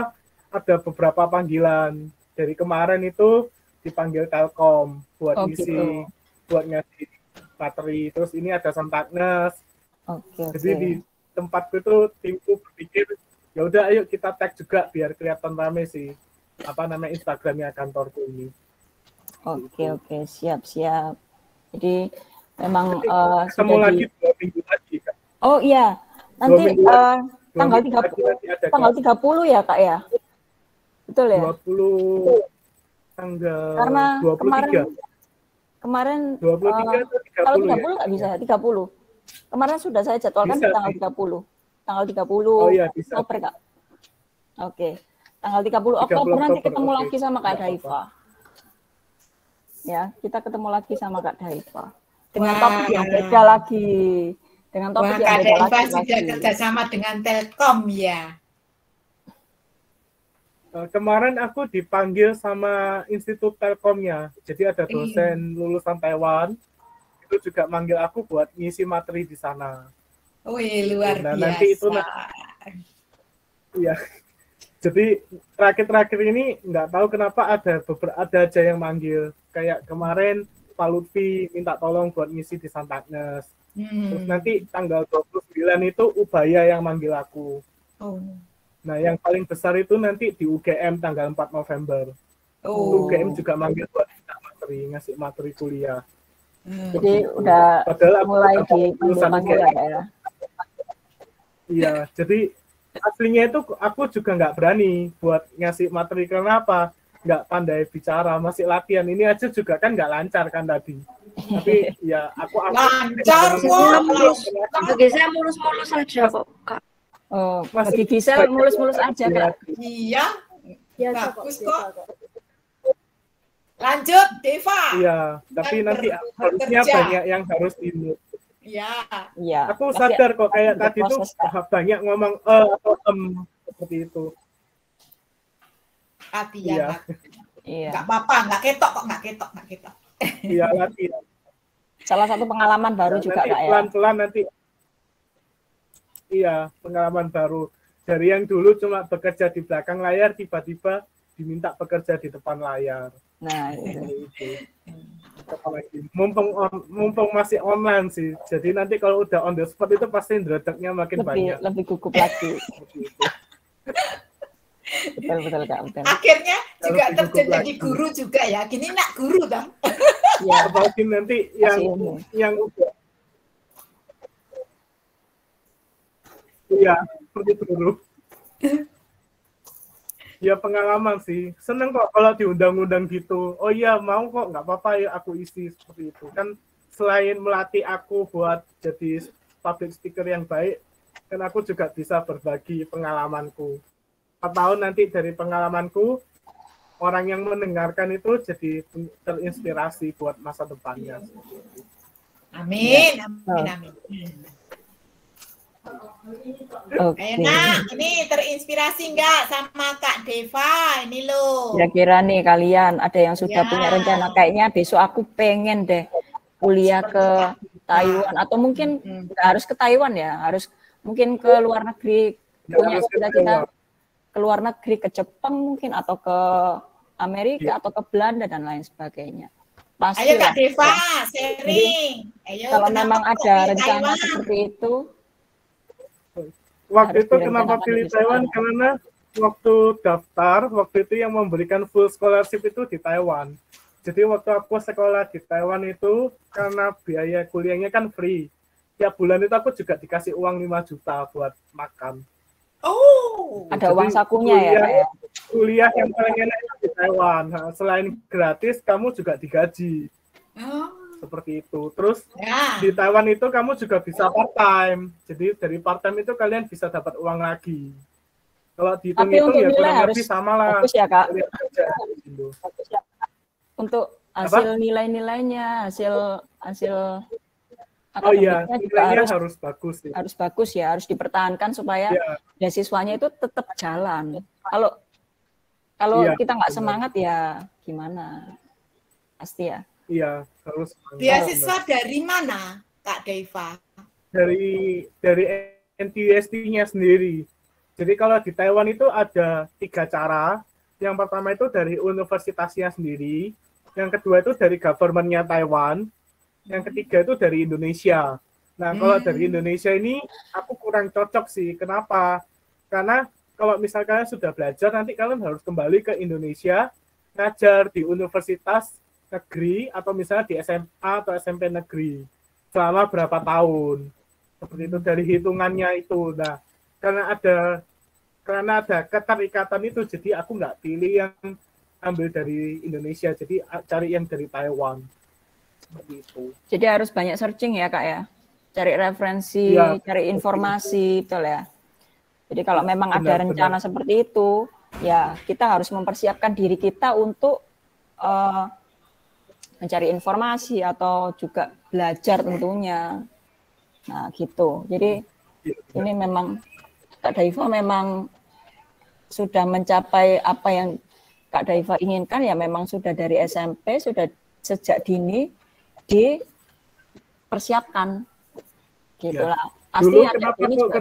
ada beberapa panggilan. Dari kemarin itu dipanggil Telkom buat ngisi, gitu. buat ngasih materi. Terus ini ada Santagnes. Jadi di tempatku itu timku berpikir ya udah ayo kita tag juga biar kelihatan rame sih Instagramnya kantorku ini. Oke, siap. Jadi memang ketemu lagi 2 minggu lagi Kak. Oh iya, nanti tanggal 30 ya Kak ya? Betul ya? 20 tanggal Karena 23. kemarin 23 atau 30 kalau 30 ya? nggak bisa, 30. Kemarin sudah saya jadwalkan Bisa di tanggal sih. 30. Tanggal 30 Oh iya, bisa. Oktober Kak. Oke. Tanggal 30 Oktober nanti ketemu oke. lagi sama Kak Nggak Daiva. Ya, kita ketemu lagi sama Kak Daiva. Dengan Wah. topik yang beda lagi. Dengan topik Wah, yang Kak beda Daiva lagi. sudah kerjasama dengan Telkom ya. Kemarin aku dipanggil sama Institut Telkomnya. Jadi ada dosen lulusan Taiwan itu juga manggil aku buat ngisi materi di sana. Wih, luar Nah, biasa. nanti itu iya. Jadi terakhir ini nggak tahu kenapa ada aja yang manggil. Kayak kemarin Pak Lutfi minta tolong buat ngisi di Santagnes. Terus nanti tanggal 29 itu Ubaya yang manggil aku. Oh. Nah, yang paling besar itu nanti di UGM tanggal 4 November. Oh. UGM juga manggil buat ngasih materi kuliah. Jadi udah Padahal mulai lulusan dipanggil UGM. ya. Iya, jadi aslinya itu aku juga nggak berani buat ngasih materi karena apa? Nggak pandai bicara, masih latihan. Ini aja juga kan nggak lancar kan tadi. Tapi ya aku lancar Bagi saya mulus-mulus saja kok, Kak. Oh, Masih bagi Gisel mulus-mulus aja Kak. Iya, Biasa bagus kok. Lanjut, Deva. Iya, tapi nanti harusnya banyak yang harus di. Iya. Iya. Aku sadar kok kayak tadi tuh berproses, Kak. banyak ngomong atau seperti itu. Latihan. Iya. Nggak apa-apa, nggak ketok. Iya, latihan. Salah satu pengalaman baru Nah, juga nanti Kak ya. pelan-pelan nanti. Iya, pengalaman baru. Dari yang dulu cuma bekerja di belakang layar, tiba-tiba diminta bekerja di depan layar. Nah, itu. Itu. Apalagi mumpung masih online sih. Jadi nanti kalau udah on the spot itu pasti ndredegnya makin banyak. Lebih gugup lagi. Seperti itu. Betul Kak, betul. Akhirnya juga Kalau terjun cukup jadi lagi. guru juga ya. Gini nak guru dong. Iya. Apalagi nanti yang udah. Iya, seperti guru. Ya pengalaman sih. Seneng kok kalau diundang-undang gitu. Oh iya mau kok, nggak apa-apa ya aku isi seperti itu. Kan selain melatih aku buat jadi public speaker yang baik, kan aku juga bisa berbagi pengalamanku. 4 tahun nanti dari pengalamanku, orang yang mendengarkan itu jadi terinspirasi buat masa depannya. Amin. Oke. Ayo nak, ini terinspirasi nggak sama Kak Deva? Ini loh. Kira-kira nih kalian ada yang sudah Ya. punya rencana kayaknya besok aku pengen deh kuliah ke Taiwan atau mungkin nggak harus ke Taiwan ya, harus mungkin ke luar negeri, punya cita-cita ke luar negeri, ke Jepang mungkin atau ke Amerika atau ke Belanda dan lain sebagainya. Pasti Ayo Kak lah. Deva, sharing. Ayo, Kalau kenapa memang kok ada pilih rencana Taiwan? seperti itu, Waktu harus itu kenapa direncanakan pilih dari Taiwan? sekarang. Karena waktu daftar, waktu itu yang memberikan full scholarship itu di Taiwan. Jadi waktu aku sekolah di Taiwan itu, karena biaya kuliahnya kan free. Tiap bulan itu aku juga dikasih uang 5 juta buat makan. Oh, Ada uang Jadi sakunya ya, Pak ya? kuliah yang paling enak itu di Taiwan. Nah, selain gratis, kamu juga digaji. oh, Seperti itu. Terus ya. di Taiwan itu kamu juga bisa part-time. Jadi dari part-time itu kalian bisa dapat uang lagi. Kalau Tapi dihitung-hitung untuk ya nilai kurang harus lebih sama lah. bagus ya, Kak. Kalian kerja di Indo. Untuk hasil nilai-nilainya, hasil Oh iya, akademiknya juga nilainya harus harus bagus ya. harus bagus ya, harus dipertahankan supaya Iya. beasiswanya itu tetap jalan. Kalau Iya, kita nggak benar. semangat ya gimana? Pasti ya. Iya, harus Beasiswa dari mana, Kak Deiva? dari NTUST-nya sendiri. Jadi kalau di Taiwan itu ada 3 cara. Yang pertama itu dari universitasnya sendiri. Yang kedua itu dari government-nya Taiwan. Yang ketiga itu dari Indonesia. Nah, kalau dari Indonesia ini aku kurang cocok sih. Kenapa? Karena kalau misalkan sudah belajar, nanti kalian harus kembali ke Indonesia, ngajar di universitas negeri, atau misalnya di SMA atau SMP negeri. Selama berapa tahun. Seperti itu dari hitungannya itu. Nah, karena ada keterikatan itu, jadi aku nggak pilih yang ambil dari Indonesia, jadi cari yang dari Taiwan. Seperti itu. Jadi harus banyak searching ya, Kak ya. Cari referensi, Iya. cari informasi, betul ya. Jadi kalau memang ada Benar, rencana seperti itu, ya kita harus mempersiapkan diri kita untuk mencari informasi atau juga belajar tentunya. Nah, gitu. Jadi ini memang Kak Daiva memang sudah mencapai apa yang Kak Daiva inginkan, ya memang sudah dari SMP, sudah sejak dini dipersiapkan. Gitulah. Pasti Dulu anak kenapa ini kok juga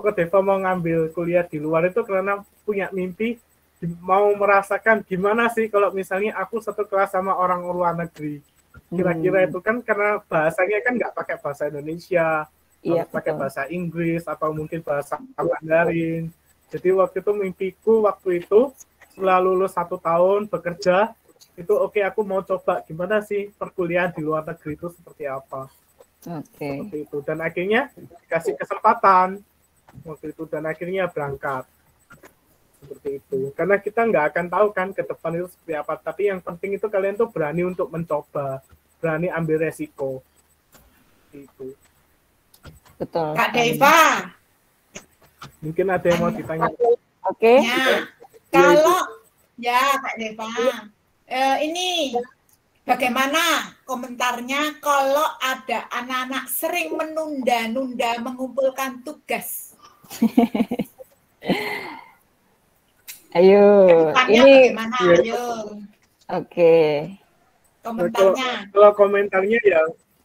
ke Deva mau ngambil kuliah di luar itu karena punya mimpi mau merasakan gimana sih kalau misalnya aku satu kelas sama orang luar negeri. Kira-kira itu kan karena bahasanya kan nggak pakai bahasa Indonesia, Iya, harus pakai betul. bahasa Inggris atau mungkin bahasa Mandarin. Jadi waktu itu mimpiku waktu itu setelah lulus 1 tahun bekerja, itu oke, aku mau coba gimana sih perkuliahan di luar negeri itu seperti apa. Oke. Seperti itu. Dan akhirnya dikasih kesempatan waktu itu dan akhirnya berangkat. Seperti itu. Karena kita nggak akan tahu kan ke depan itu seperti apa. Tapi yang penting itu kalian tuh berani untuk mencoba, berani ambil resiko. Itu. Betul. Kak Deiva, Mungkin ada yang mau ditanya. Oke. ya, kalau ya Kak Deiva, ini bagaimana komentarnya kalau ada anak-anak sering menunda-nunda mengumpulkan tugas? Ayo, Kedepannya ini bagaimana? Ayo, oke. komentarnya. Kalau komentarnya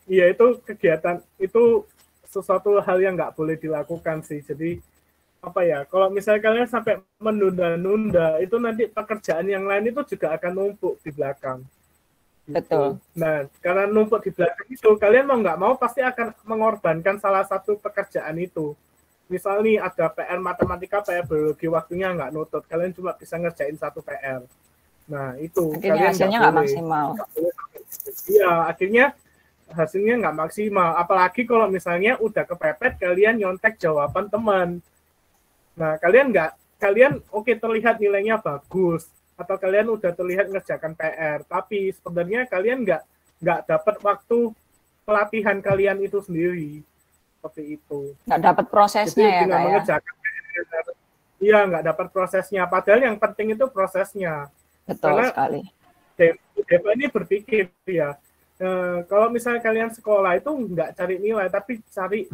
ya itu kegiatan itu sesuatu hal yang nggak boleh dilakukan sih. Jadi apa ya? Kalau misalnya kalian sampai menunda-nunda, itu nanti pekerjaan yang lain itu juga akan numpuk di belakang. Betul. Nah, karena numpuk di belakang itu, kalian mau nggak mau pasti akan mengorbankan salah satu pekerjaan itu. Misal nih ada PR matematika, PR biologi, waktunya nggak nutut, kalian cuma bisa ngerjain 1 PR. Nah, itu Akhirnya kalian hasilnya nggak nggak boleh. maksimal. Iya, akhirnya hasilnya nggak maksimal. Apalagi kalau misalnya udah kepepet, kalian nyontek jawaban teman. Nah, kalian oke terlihat nilainya bagus, atau kalian udah terlihat ngerjakan PR, tapi sebenarnya kalian nggak dapat waktu pelatihan kalian itu sendiri. Seperti itu. Nggak dapat prosesnya Jadi ya, dengan Kak ya. mengerjakan PR, iya nggak dapat prosesnya. Padahal yang penting itu prosesnya. Betul Karena sekali. Deva ini berpikir ya, kalau misalnya kalian sekolah itu nggak cari nilai, tapi cari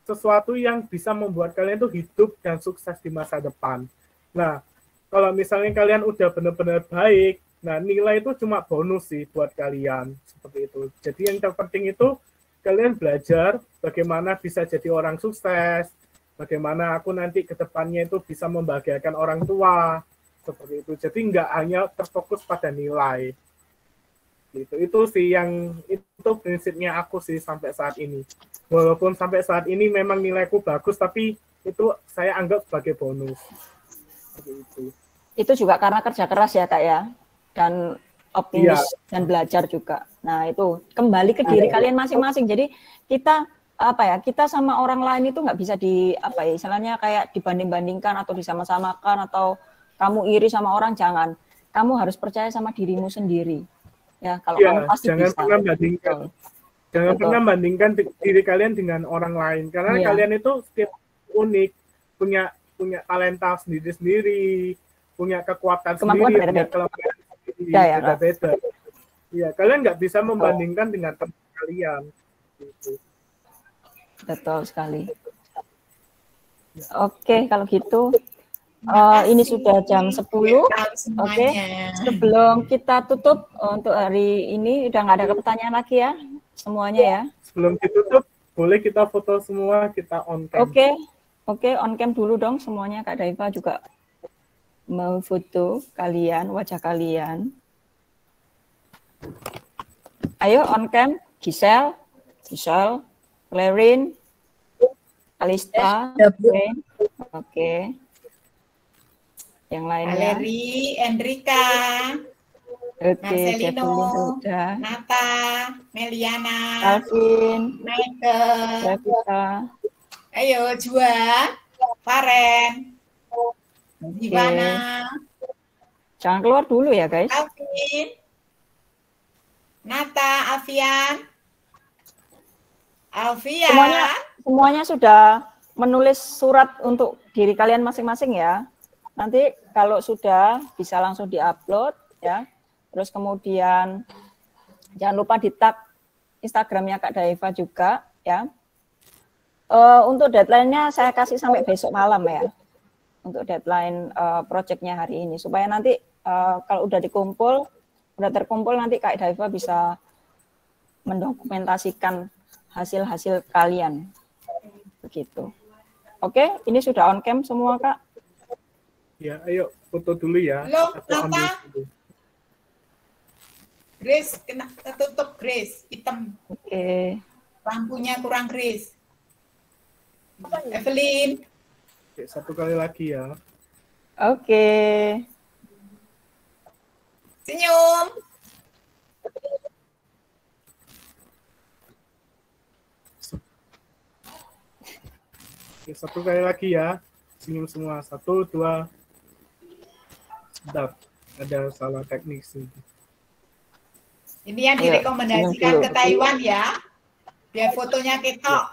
sesuatu yang bisa membuat kalian itu hidup dan sukses di masa depan. Nah, kalau misalnya kalian udah benar-benar baik, nah nilai itu cuma bonus sih buat kalian. Seperti itu. Jadi yang terpenting itu kalian belajar bagaimana bisa jadi orang sukses, bagaimana aku nanti ke depannya itu bisa membahagiakan orang tua, seperti itu. Jadi nggak hanya terfokus pada nilai. Itu sih yang itu itu prinsipnya aku sih sampai saat ini. Walaupun sampai saat ini memang nilaiku bagus, tapi itu saya anggap sebagai bonus. Seperti itu. Itu juga karena kerja keras ya Kak ya, dan optimis dan belajar juga. Nah itu kembali ke diri kalian masing-masing. Jadi kita kita sama orang lain itu nggak bisa istilahnya kayak dibanding-bandingkan atau disama-samakan atau kamu iri sama orang, jangan. Kamu harus percaya sama dirimu sendiri. Ya kalau kamu pasti jangan bisa. Pernah bandingkan. Jangan pernah bandingkan diri kalian dengan orang lain, karena kalian itu setiap unik, punya talenta sendiri-sendiri, punya kekuatan sendiri, punya kelemahan sendiri, beda-beda. Ya, kalian nggak bisa membandingkan dengan teman kalian. Gitu. Betul sekali. Oke, kalau gitu ini sudah jam 10. Oke. Sebelum kita tutup untuk hari ini, udah nggak ada pertanyaan lagi ya semuanya ya. Sebelum ditutup, boleh kita foto semua, kita on cam. Oke, on cam dulu dong semuanya. Kak Daiva juga mau foto kalian, wajah kalian. Ayo on cam, Giselle, Clarin, Kalista, Oke. Yang lainnya. Valeri, Enrika, Marcelino, Nata, Meliana, Alvin, Michael, Revita. Ayo Jua, Faren, Ivana. Jangan keluar dulu ya guys. Alvin, Nata, Alfian. Semuanya sudah menulis surat untuk diri kalian masing-masing ya. Nanti kalau sudah bisa langsung diupload ya. Terus kemudian jangan lupa di-tag Instagramnya Kak Daiva juga ya. Untuk deadline-nya saya kasih sampai besok malam ya. Untuk deadline project-nya hari ini supaya nanti kalau udah terkumpul nanti Kak Daiva bisa mendokumentasikan hasil-hasil kalian. Begitu. Oke, ini sudah on cam semua Kak. Ya, ayo foto dulu ya. Nata. Grace, kena tertutup Grace, hitam. Oke. Lampunya kurang Grace. Evelyn. Oke, satu kali lagi ya. Oke. Senyum. Oke, satu kali lagi ya. Senyum semua. 1, 2. Sedap. Ada salah teknik sih. Ini yang direkomendasikan ke Taiwan ya. Biar fotonya ketok.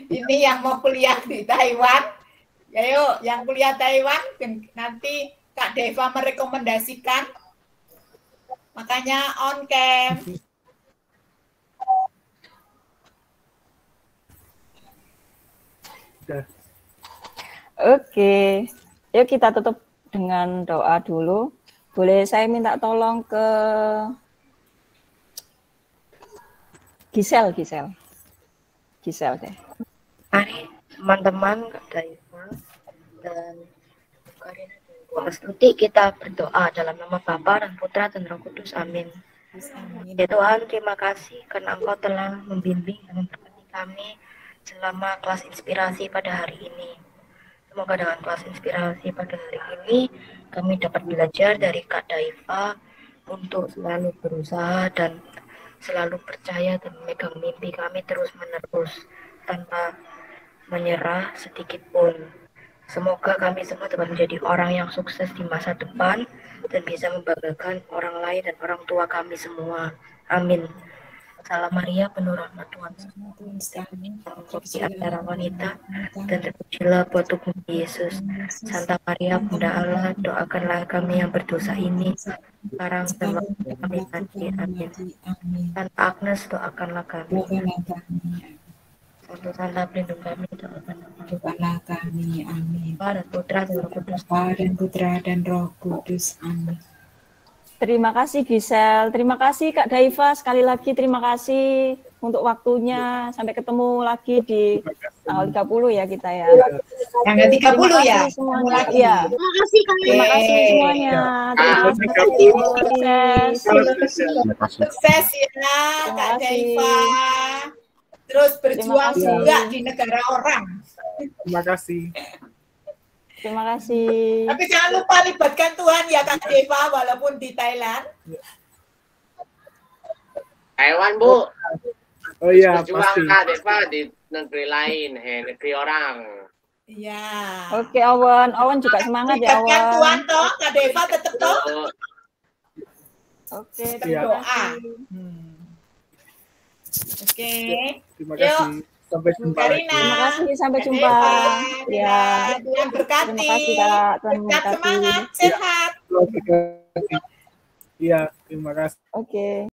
Ini yang mau kuliah di Taiwan. Ayo, yang kuliah Taiwan nanti Kak Daiva merekomendasikan. Makanya on cam. Oke. Yuk kita tutup dengan doa dulu. Boleh saya minta tolong ke Giselle deh. Mari teman-teman Kak Daiva dan Karina dan Bu Astuti, kita berdoa dalam nama Bapa dan Putra dan Roh Kudus. Amin. Ya Tuhan, terima kasih karena Engkau telah membimbing dan memberkati kami selama kelas inspirasi pada hari ini. Semoga dengan kelas inspirasi pada hari ini kami dapat belajar dari Kak Daiva untuk selalu berusaha dan selalu percaya dan memegang mimpi kami terus-menerus tanpa menyerah sedikit pun. Semoga kami semua dapat menjadi orang yang sukses di masa depan dan bisa membanggakan orang lain dan orang tua kami semua. Amin. Salam Maria, penuh rahmat Tuhan di antara wanita, dan terpujilah buat tubuh Yesus. Santa Maria, Bunda Allah, doakanlah kami yang berdosa ini, sekarang dan waktu kami nanti. Amin. Santa Agnes, doakanlah kami. Santo Santa, pelindung kami, doakanlah kami. Amin. Bapa dan Putra dan Roh Kudus. Bapa dan Putra dan Roh Kudus. Amin. Terima kasih Giselle, terima kasih Kak Daiva, sekali lagi terima kasih untuk waktunya. Sampai ketemu lagi di tanggal 30 ya kita ya. Tanggal 30 ya. Terima kasih semuanya. Lagi. Iya. Terima kasih kalian. Terima kasih semuanya. Terima kasih. Sukses. Sukses ya Terima Kak kasih. Daiva. Terus berjuang kasih. juga di negara orang. Terima kasih. Terima kasih. Tapi jangan lupa libatkan Tuhan ya Kak Daiva walaupun di Thailand. Taiwan, Bu. Oh iya, Berjuang pasti. Kak Deva di negeri lain, negeri orang. Iya. Oke, Awan. Awan juga semangat ya, Libatkan Tuhan Awan. toh, Kak Daiva tetap toh. Oh, Oke, Iya. terima Doa. kasih. Oke. Terima kasih. Sampai Bu jumpa Karina. lagi. Terima kasih, sampai Kak jumpa. Daiva, Ya. Tuhan berkati. Terima kasih, Kak. Tuhan Berkat memberkati. semangat, sehat. Iya, terima kasih. Oke.